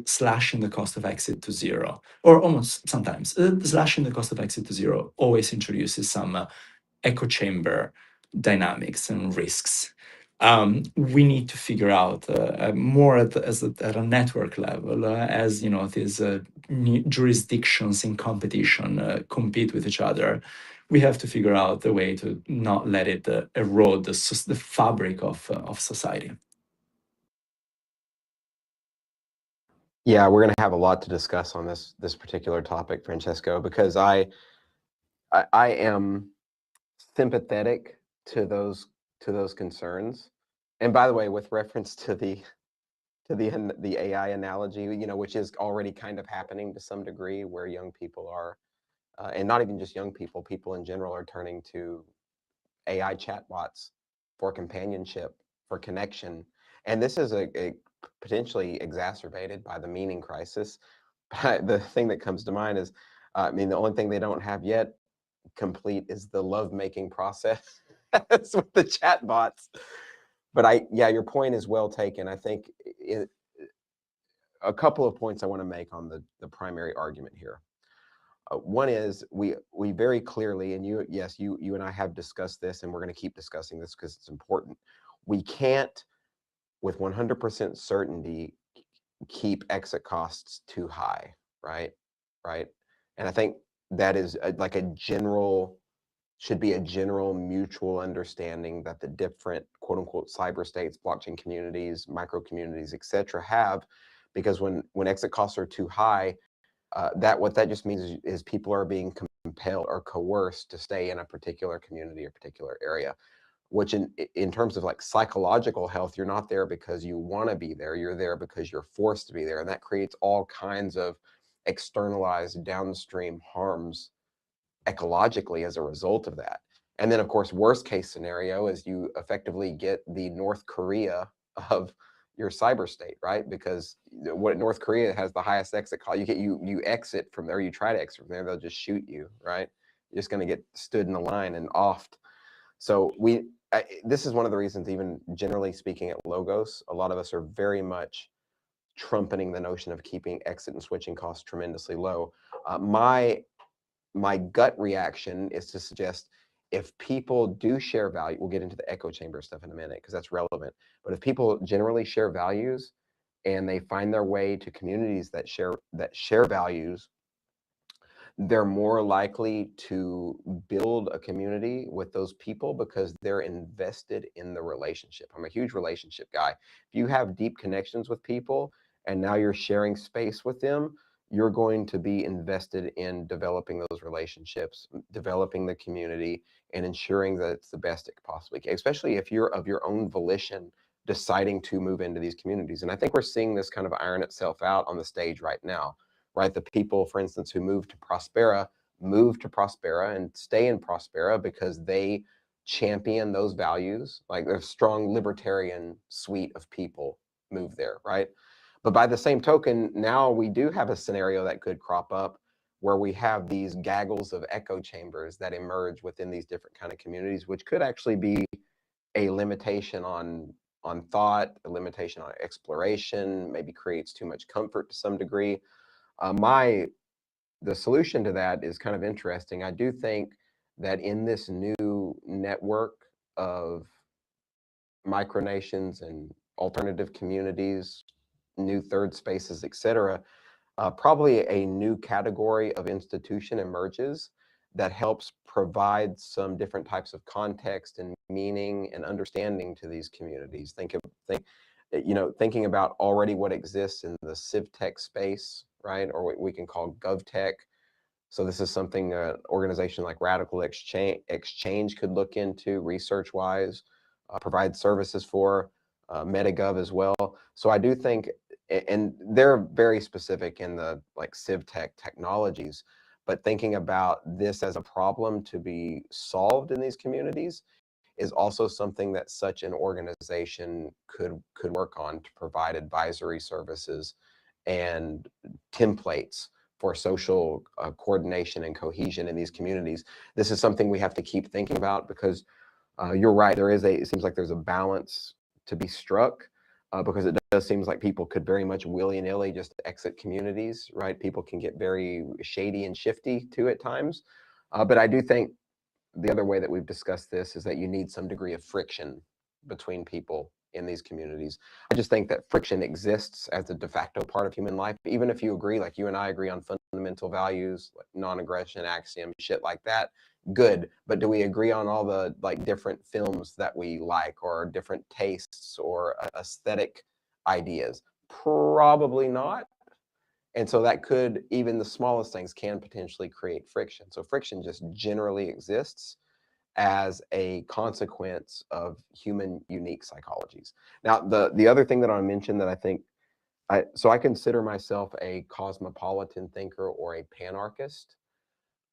[SPEAKER 2] slashing the cost of exit to zero, or almost sometimes slashing the cost of exit to zero always introduces some echo chamber dynamics and risks. We need to figure out more at a network level, as these jurisdictions in competition compete with each other. We have to figure out a way to not let it erode the fabric of society.
[SPEAKER 1] Yeah, we're going to have a lot to discuss on this particular topic, Francesco, because I am sympathetic to those concerns. And by the way, with reference to the AI analogy, which is already kind of happening to some degree, where young people are, and not even just young people, people in general are turning to AI chatbots for companionship, for connection. And this is a potentially exacerbated by the meaning crisis. But the thing that comes to mind is, the only thing they don't have yet complete is the love-making process with the chatbots. But yeah, your point is well taken. I think a couple of points I want to make on the primary argument here. One is we very clearly, and you and I have discussed this, and we're going to keep discussing this because it's important. We can't, with 100% certainty, keep exit costs too high, right? And I think that is should be a general mutual understanding that the different quote unquote cyber states, blockchain communities, micro communities, etc. have, because when exit costs are too high, what that just means is people are being compelled or coerced to stay in a particular community or particular area, which in terms of like psychological health, you're not there because you want to be there. You're there because you're forced to be there. And that creates all kinds of externalized downstream harms ecologically as a result of that. And then, of course, worst case scenario is you effectively get the North Korea of your cyber state, right? Because what North Korea has the highest exit cost. You exit from there, you try to exit from there, they'll just shoot you, right? You're just going to get stood in the line and offed. So this is one of the reasons, even generally speaking at Logos, a lot of us are very much trumpeting the notion of keeping exit and switching costs tremendously low. My gut reaction is to suggest, if people do share value, we'll get into the echo chamber stuff in a minute because that's relevant, but if people generally share values and they find their way to communities that share values, they're more likely to build a community with those people because they're invested in the relationship. I'm a huge relationship guy. If you have deep connections with people and now you're sharing space with them, you're going to be invested in developing those relationships, developing the community, and ensuring that it's the best it possibly can, especially if you're of your own volition deciding to move into these communities. And I think we're seeing this kind of iron itself out on the stage right now, right? The people, for instance, who move to Prospera and stay in Prospera because they champion those values. Like a strong libertarian suite of people move there, right? But by the same token, now we do have a scenario that could crop up where we have these gaggles of echo chambers that emerge within these different kind of communities, which could actually be a limitation on thought, a limitation on exploration, maybe creates too much comfort to some degree. The solution to that is kind of interesting. I do think that in this new network of micronations and alternative communities, new third spaces, etc., probably a new category of institution emerges that helps provide some different types of context and meaning and understanding to these communities. Thinking about already what exists in the CivTech space, right, or what we can call GovTech. So this is something an organization like Radical Exchange could look into research-wise, provide services for, MetaGov as well. So I do think, and they're very specific in the like CivTech technologies, but thinking about this as a problem to be solved in these communities is also something that such an organization could work on to provide advisory services and templates for social coordination and cohesion in these communities. This is something we have to keep thinking about because you're right, it seems like there's a balance to be struck because it does seem like people could very much willy-nilly just exit communities, right? People can get very shady and shifty too at times. But I do think the other way that we've discussed this is that you need some degree of friction between people in these communities. I just think that friction exists as a de facto part of human life, even if you agree, like you and I agree on fundamental values, like non-aggression, axiom, shit like that, good. But do we agree on all the like different films that we like or different tastes or aesthetic ideas? Probably not. And so that could, even the smallest things can potentially create friction. So friction just generally exists as a consequence of human unique psychologies. Now, the other thing that I mentioned that I think, I consider myself a cosmopolitan thinker or a panarchist.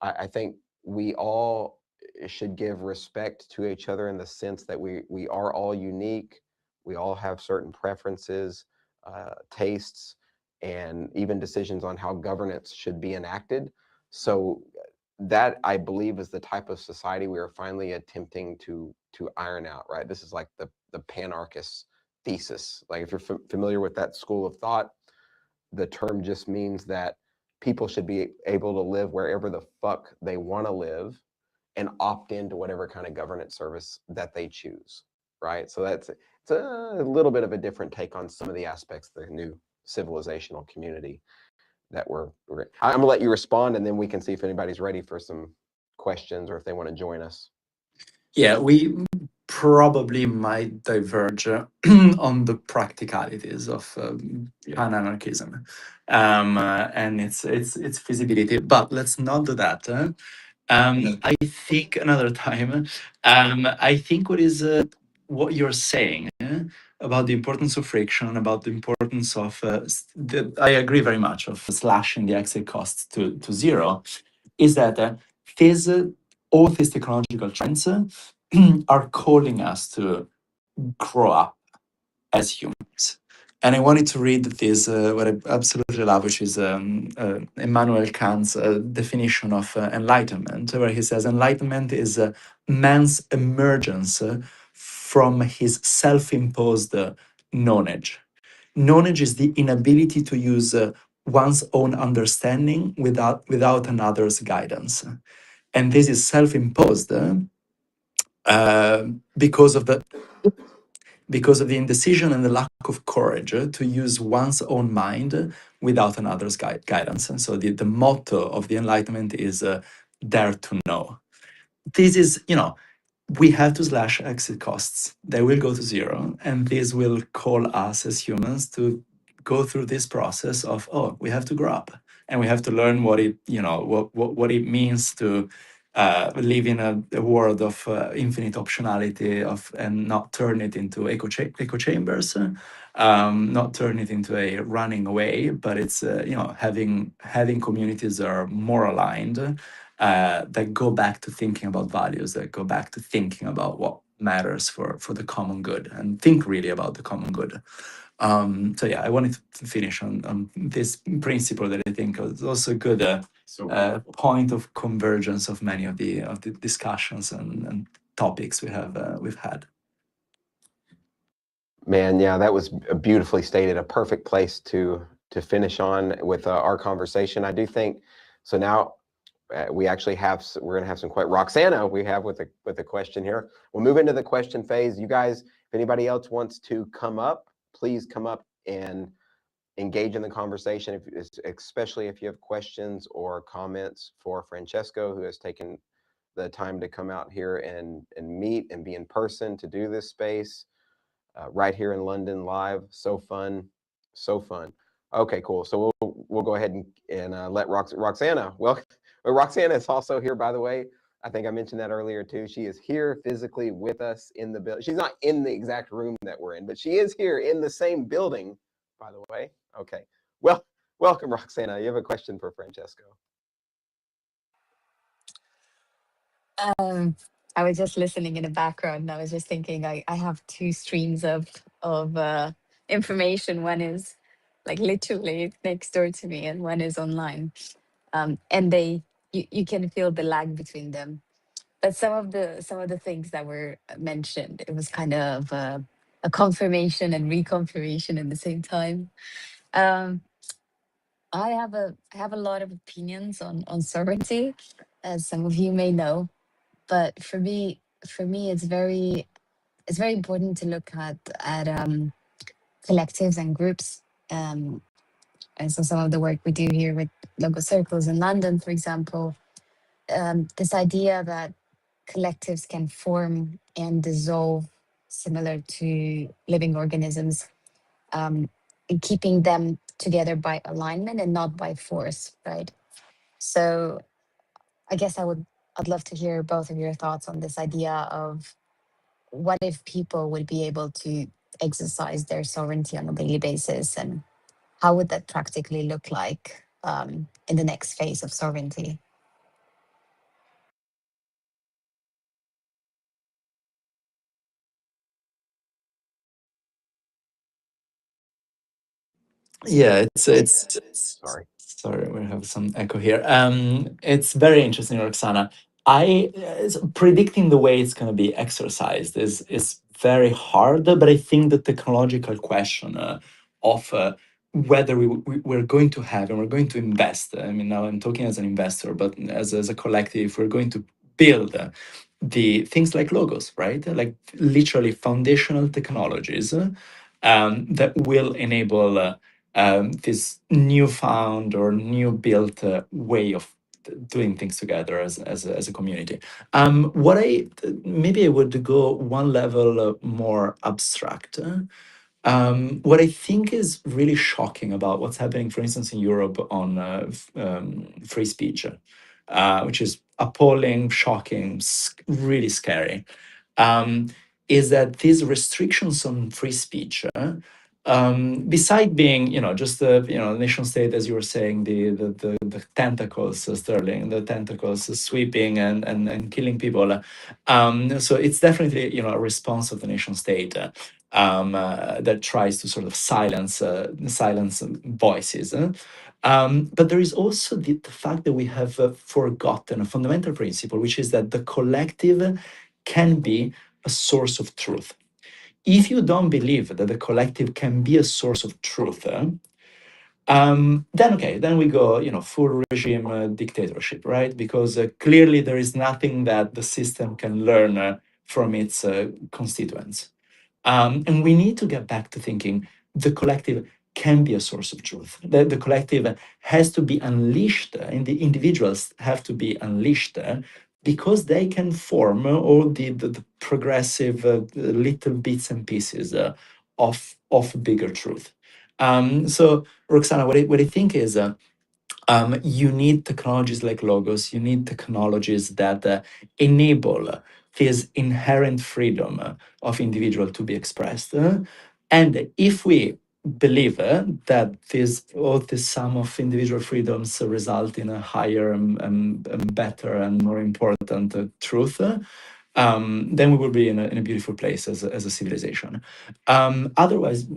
[SPEAKER 1] I think we all should give respect to each other in the sense that we are all unique. We all have certain preferences, tastes, and even decisions on how governance should be enacted. So that, I believe, is the type of society we are finally attempting to iron out, right? This is like the panarchist thesis. Like if you're familiar with that school of thought, the term just means that people should be able to live wherever the fuck they want to live and opt into whatever kind of governance service that they choose, right? So it's a little bit of a different take on some of the aspects of the new civilizational community that I'm gonna let you respond, and then we can see if anybody's ready for some questions or if they want to join us.
[SPEAKER 2] Yeah, we probably might diverge on the practicalities of pan-anarchism and its feasibility. But let's not do that. I think another time. I think what you're saying about the importance of friction, about the importance of I agree very much of slashing the exit costs to zero, is that all these technological trends are calling us to grow up as humans. And I wanted to read this, what I absolutely love, which is Immanuel Kant's definition of enlightenment, where he says enlightenment is man's emergence from his self-imposed knowledge. Knowledge is the inability to use one's own understanding without another's guidance. And this is self-imposed because of the indecision and the lack of courage to use one's own mind without another's guidance. And so the motto of the Enlightenment is dare to know. This is, we have to slash exit costs. They will go to zero. And this will call us as humans to go through this process of, we have to grow up and we have to learn what what it means to live in a world of infinite optionality and not turn it into echo chambers, not turn it into a running away, but it's having communities that are more aligned, that go back to thinking about values, that go back to thinking about what matters for the common good, and think really about the common good. So yeah, I wanted to finish on this principle that I think is also a good point of convergence of many of the discussions and topics we've had.
[SPEAKER 1] Man, yeah, that was beautifully stated. A perfect place to finish on with our conversation. I do think so. Now we actually have we're going to have some Roxana. We have with a question here. We'll move into the question phase. You guys, if anybody else wants to come up, please come up and engage in the conversation. Especially if you have questions or comments for Francesco, who has taken the time to come out here and meet and be in person to do this space. Right here in London live. So fun. So fun. Okay, cool. So we'll go ahead and let Roxana. Well, Roxana is also here, by the way. I think I mentioned that earlier too. She is here physically with us in the building. She's not in the exact room that we're in, but she is here in the same building, by the way. Okay. Well, welcome, Roxana. You have a question for Francesco.
[SPEAKER 3] I was just listening in the background and I was just thinking I have two streams of information. One is like literally next door to me and one is online. And you can feel the lag between them. But some of the things that were mentioned, it was kind of a confirmation and reconfirmation at the same time. Um, I have a lot of opinions on sovereignty, as some of you may know. But for me it's very important to look at collectives and groups. And so some of the work we do here with local circles in London, for example, this idea that collectives can form and dissolve similar to living organisms, and keeping them together by alignment and not by force, right? So I guess I'd love to hear both of your thoughts on this idea of what if people would be able to exercise their sovereignty on a daily basis, and how would that practically look like in the next phase of sovereignty?
[SPEAKER 2] Yeah, it's
[SPEAKER 1] Sorry.
[SPEAKER 2] sorry, we have some echo here. It's very interesting, Roxana. Predicting the way it's going to be exercised is very hard, but I think the technological question of whether we're going to have and we're going to invest. I mean, now I'm talking as an investor, but as a collective, we're going to build the things like logos, right? Like literally foundational technologies that will enable this newfound or new built way of doing things together as a community. What maybe I would go one level more abstract. What I think is really shocking about what's happening, for instance, in Europe on free speech, which is appalling, shocking, really scary, um, is that these restrictions on free speech, beside being, just the, nation state, as you were saying, the tentacles, Sterling, the tentacles sweeping and killing people. So it's definitely, a response of the nation state that tries to sort of silence voices. But there is also the fact that we have forgotten a fundamental principle, which is that the collective can be a source of truth. If you don't believe that the collective can be a source of truth, then okay, then we go, full regime dictatorship, right? Because clearly there is nothing that the system can learn from its constituents. And we need to get back to thinking the collective can be a source of truth. The collective has to be unleashed, and the individuals have to be unleashed because they can form all the progressive little bits and pieces of bigger truth. So, Roxana, what I think is you need technologies like logos, you need technologies that enable this inherent freedom of individual to be expressed. And if we believe that all this sum of individual freedoms result in a higher and better and more important truth, then we will be in a beautiful place as a civilization. Otherwise,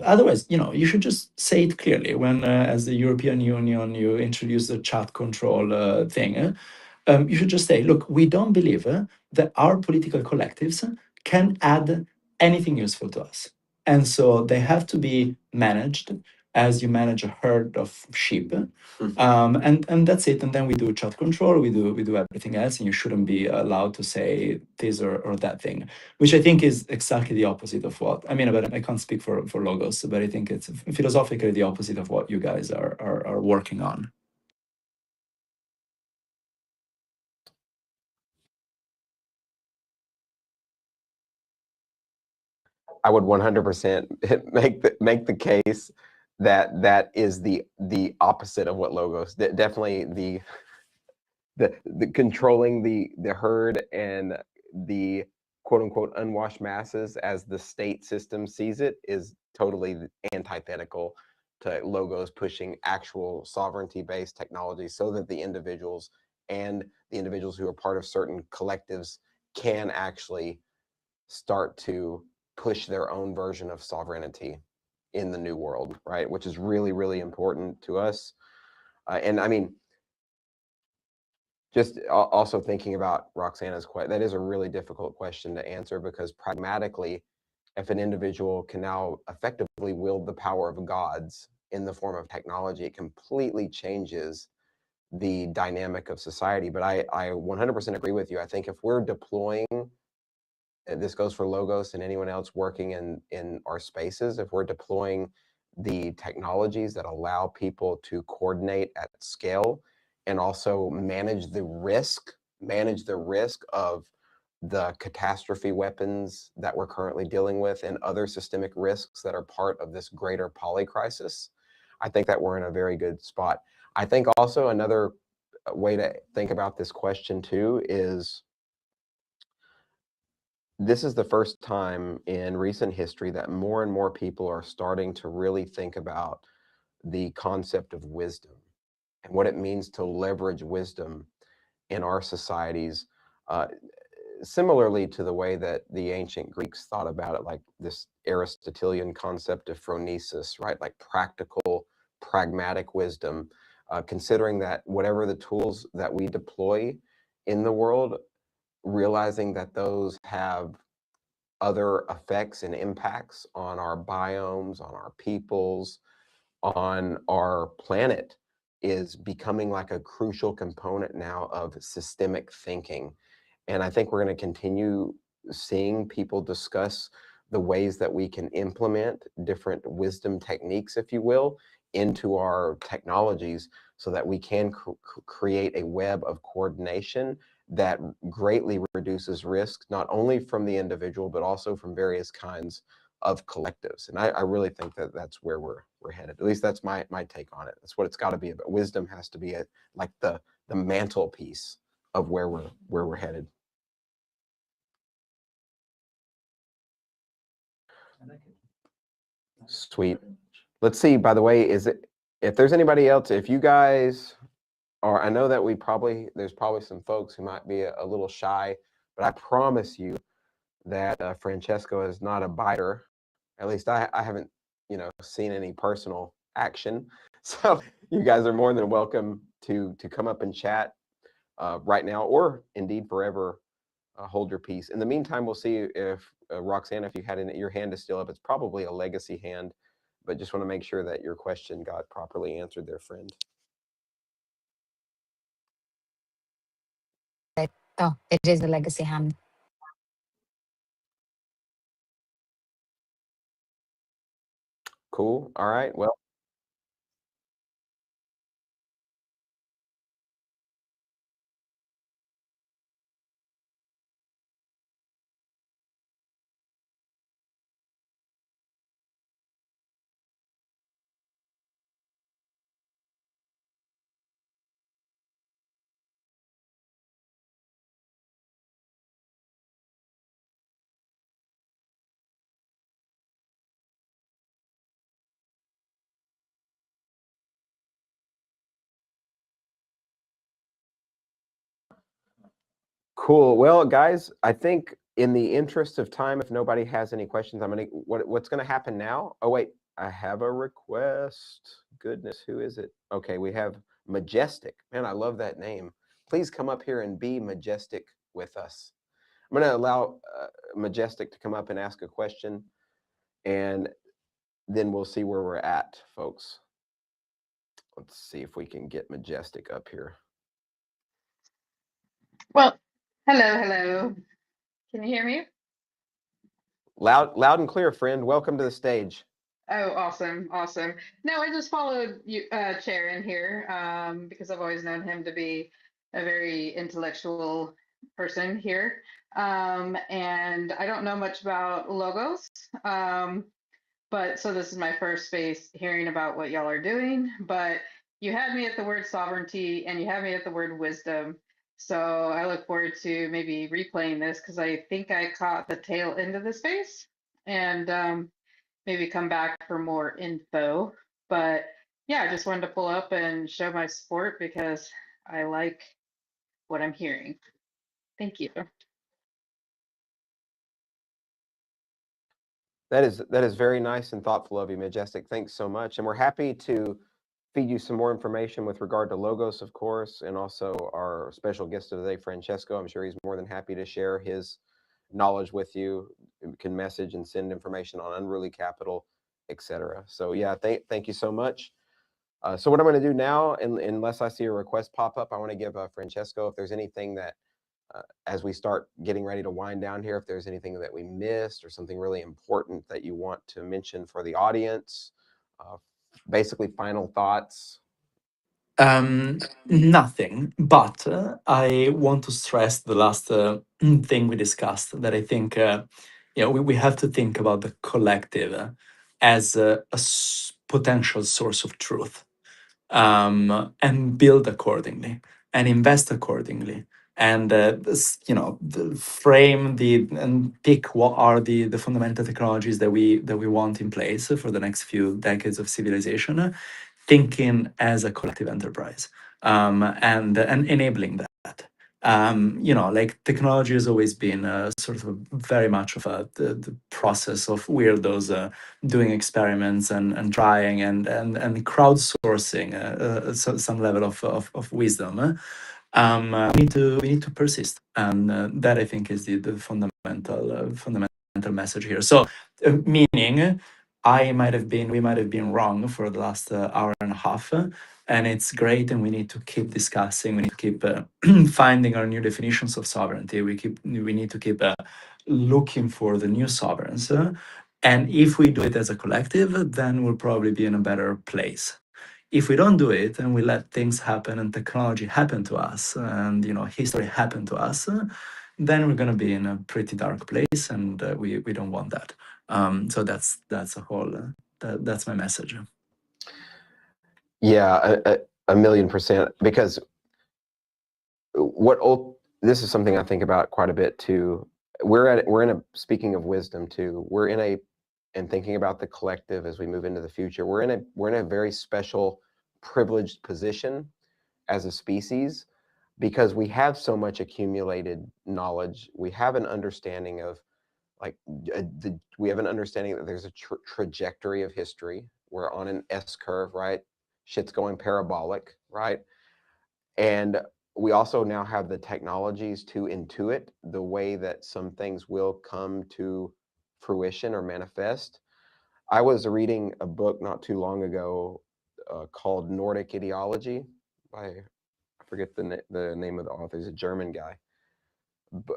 [SPEAKER 2] you should just say it clearly. When, as the European Union, you introduce the chat control thing, you should just say, look, we don't believe that our political collectives can add anything useful to us. And so they have to be managed as you manage a herd of sheep. And that's it. And then we do chat control, we do everything else, and you shouldn't be allowed to say this or that thing, which I think is exactly the opposite of what I mean. But I can't speak for Logos, but I think it's philosophically the opposite of what you guys are working on.
[SPEAKER 1] I would 100% make the case that that is the opposite of what Logos. Definitely the controlling the herd and the quote unquote unwashed masses as the state system sees it is totally antithetical to Logos pushing actual sovereignty based technology so that the individuals who are part of certain collectives can actually start to push their own version of sovereignty in the new world, right? Which is really, really important to us. And I mean, just also thinking about Roxana's question, that is a really difficult question to answer because pragmatically, if an individual can now effectively wield the power of gods in the form of technology, it completely changes the dynamic of society. But I 100% agree with you. I think if we're deploying, this goes for Logos and anyone else working in our spaces, if we're deploying the technologies that allow people to coordinate at scale and also manage the risk of the catastrophe weapons that we're currently dealing with and other systemic risks that are part of this greater polycrisis, I think that we're in a very good spot. I think also another way to think about this question too is this is the first time in recent history that more and more people are starting to really think about the concept of wisdom and what it means to leverage wisdom in our societies, similarly to the way that the ancient Greeks thought about it, like this Aristotelian concept of phronesis, right? Like practical, pragmatic wisdom, considering that whatever the tools that we deploy in the world, realizing that those have other effects and impacts on our biomes, on our peoples, on our planet is becoming like a crucial component now of systemic thinking. And I think we're going to continue seeing people discuss the ways that we can implement different wisdom techniques, if you will, into our technologies so that we can create a web of coordination that greatly reduces risk, not only from the individual, but also from various kinds of collectives. And I really think that that's where we're headed. At least that's my take on it. That's what it's got to be. But wisdom has to be like the mantelpiece of where we're headed. Sweet. Let's see, by the way, if there's anybody else, if you guys are, I know that there's probably some folks who might be a little shy, but I promise you that Francesco is not a biter. At least I haven't, seen any personal action. So you guys are more than welcome to come up and chat right now, or indeed forever hold your peace. In the meantime, we'll see if Roxana, if you had your hand is still up. It's probably a legacy hand, but just want to make sure that your question got properly answered there, friend.
[SPEAKER 3] Oh, it is a legacy hand.
[SPEAKER 1] Cool. All right. Well, cool. Well, guys, I think in the interest of time, if nobody has any questions, what's gonna happen now? Oh, wait, I have a request. Goodness, who is it? Okay, we have Majestic. Man, I love that name. Please come up here and be majestic with us. I'm gonna allow Majestic to come up and ask a question, and then we'll see where we're at, folks. Let's see if we can get Majestic up here.
[SPEAKER 4] Well, hello. Can you hear me?
[SPEAKER 1] Loud and clear, friend. Welcome to the stage.
[SPEAKER 4] Oh, awesome. No, I just followed you, Chair in here, because I've always known him to be a very intellectual person here. And I don't know much about logos. But so this is my first space hearing about what y'all are doing. But you had me at the word sovereignty and you had me at the word wisdom. So I look forward to maybe replaying this because I think I caught the tail end of the space and maybe come back for more info. But yeah, I just wanted to pull up and show my support because I like what I'm hearing. Thank you.
[SPEAKER 1] That is very nice and thoughtful of you, Majestic. Thanks so much. And we're happy to feed you some more information with regard to Logos, of course, and also our special guest of the day, Francesco. I'm sure he's more than happy to share his knowledge with you. You can message and send information on unruly capital, etc. So yeah, thank you so much. So what I'm going to do now, unless I see a request pop up, I want to give Francesco, if there's anything that as we start getting ready to wind down here, if there's anything that we missed or something really important that you want to mention for the audience, basically final thoughts.
[SPEAKER 2] Nothing, but I want to stress the last thing we discussed, that I think we have to think about the collective as a potential source of truth, and build accordingly and invest accordingly, and frame and pick what are the fundamental technologies that we want in place for the next few decades of civilization, thinking as a collective enterprise, and enabling that. Like technology has always been sort of very much of the process of weirdos doing experiments and trying and crowdsourcing some level of wisdom. We need to persist, and that I think is the fundamental message here. So, meaning, we might have been wrong for the last hour and a half, and it's great, and we need to keep discussing. We need to keep finding our new definitions of sovereignty. We need to keep looking for the new sovereigns, and if we do it as a collective, then we'll probably be in a better place. If we don't do it and we let things happen and technology happen to us and history happen to us, then we're going to be in a pretty dark place, and we don't want that. So that's a whole that's my message.
[SPEAKER 1] Yeah, a million percent. Because this is something I think about quite a bit too. Speaking of wisdom too, and thinking about the collective as we move into the future, we're in a very special, privileged position as a species, because we have so much accumulated knowledge. We have an understanding of we have an understanding that there's a trajectory of history. We're on an S curve, right? Shit's going parabolic, right? And we also now have the technologies to intuit the way that some things will come to fruition or manifest. I was reading a book not too long ago called Nordic Ideology by, I forget the name of the author. He's a German guy.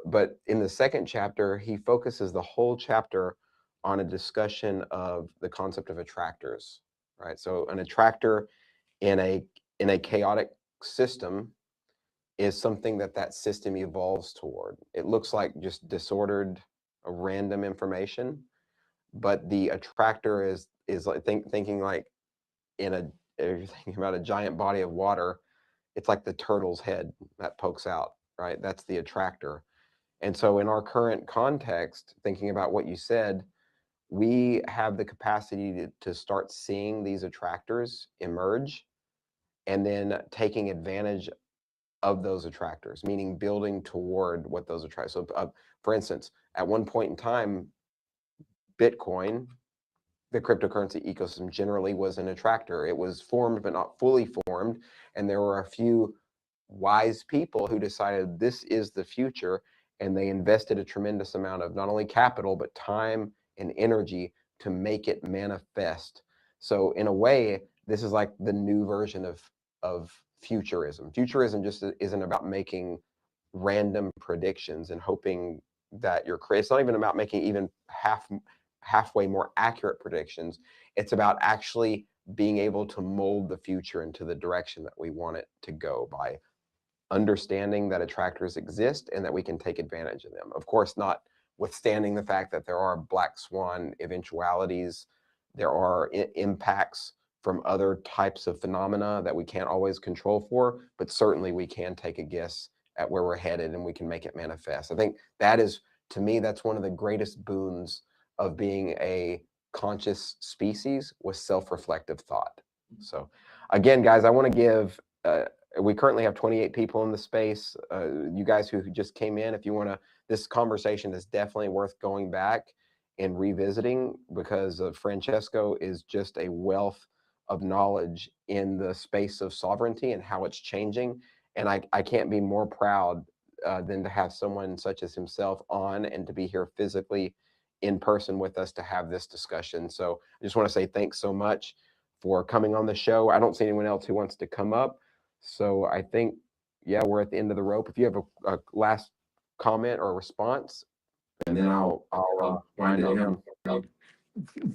[SPEAKER 1] But in the second chapter, he focuses the whole chapter on a discussion of the concept of attractors, right? So an attractor in a chaotic system is something that system evolves toward. It looks like just disordered, random information, but the attractor is like thinking like if you're thinking about a giant body of water, it's like the turtle's head that pokes out, right? That's the attractor. And so in our current context, thinking about what you said, we have the capacity to start seeing these attractors emerge and then taking advantage of those attractors, meaning building toward what those attractors. So, for instance, at one point in time, Bitcoin, the cryptocurrency ecosystem generally was an attractor. It was formed, but not fully formed. And there were a few wise people who decided this is the future. And they invested a tremendous amount of not only capital, but time and energy to make it manifest. So in a way, this is like the new version of futurism. Futurism just isn't about making random predictions and hoping that you're correct. It's not even about making even halfway more accurate predictions. It's about actually being able to mold the future into the direction that we want it to go by understanding that attractors exist and that we can take advantage of them. Of course, not withstanding the fact that there are black swan eventualities, there are impacts from other types of phenomena that we can't always control for, but certainly we can take a guess at where we're headed and we can make it manifest. I think that is, to me, that's one of the greatest boons of being a conscious species with self-reflective thought. So again, guys, I want to give, we currently have 28 people in the space. You guys who just came in, if you want to, this conversation is definitely worth going back and revisiting because Francesco is just a wealth of knowledge in the space of sovereignty and how it's changing. And I can't be more proud than to have someone such as himself on and to be here physically in person with us to have this discussion. So I just want to say thanks so much for coming on the show. I don't see anyone else who wants to come up. So I think, yeah, we're at the end of the rope. If you have a last comment or response, and then I'll wind it down.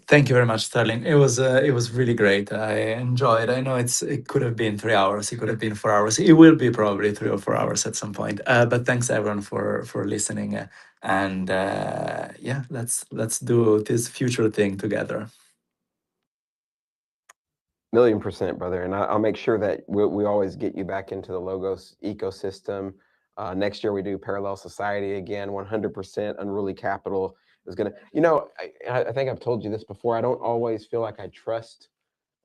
[SPEAKER 2] Thank you very much, Sterling. It was really great. I enjoyed. I know it could have been 3 hours. It could have been 4 hours. It will be probably 3 or 4 hours at some point. But thanks everyone for listening. And yeah, let's do this future thing together.
[SPEAKER 1] 1,000,000%, brother. And I'll make sure that we always get you back into the Logos ecosystem. Next year we do Parallel Society again. 100% Unruly Capital is going to, you know, I think I've told you this before. I don't always feel like I trust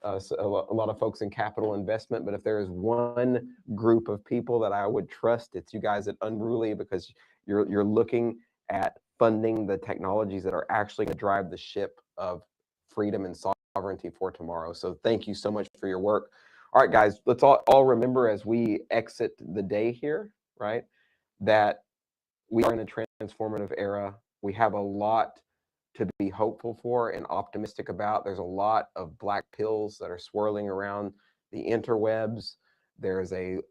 [SPEAKER 1] a lot of folks in capital investment, but if there is one group of people that I would trust, it's you guys at Unruly, because you're looking at funding the technologies that are actually going to drive the ship of freedom and sovereignty for tomorrow. So thank you so much for your work. All right, guys, let's all remember as we exit the day here, right, that we are in a transformative era. We have a lot to be hopeful for and optimistic about. There's a lot of black pills that are swirling around the interwebs. There's the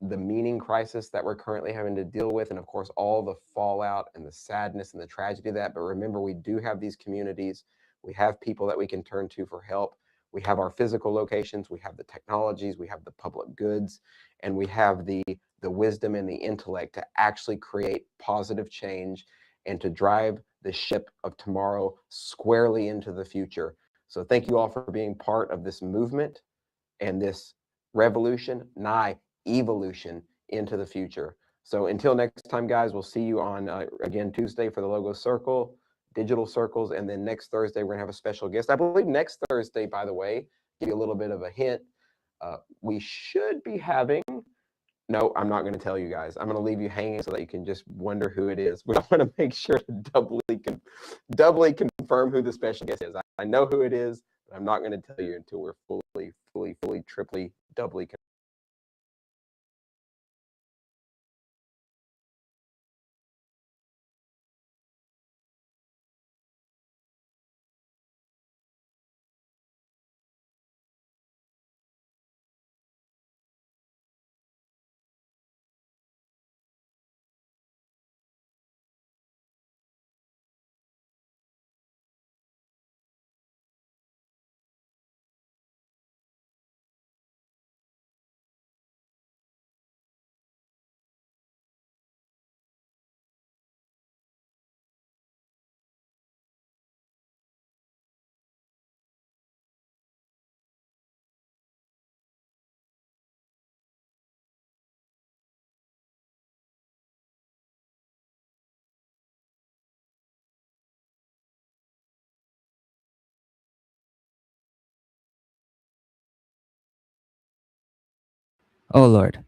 [SPEAKER 1] meaning crisis that we're currently having to deal with, and of course all the fallout and the sadness and the tragedy of that. But remember, we do have these communities. We have people that we can turn to for help. We have our physical locations, we have the technologies, we have the public goods, and we have the wisdom and the intellect to actually create positive change and to drive the ship of tomorrow squarely into the future. So thank you all for being part of this movement and this revolution, nigh evolution into the future. So until next time, guys, we'll see you on, again, Tuesday for the Logo Circle, Digital Circles, and then next Thursday, we're gonna have a special guest. I believe next Thursday, by the way, give you a little bit of a hint, we should be having, no, I'm not going to tell you guys. I'm going to leave you hanging so that you can just wonder who it is. But I want to make sure to doubly confirm who the special guest is. I know who it is, but I'm not going to tell you until we're fully, triply, doubly
[SPEAKER 5] Oh Lord,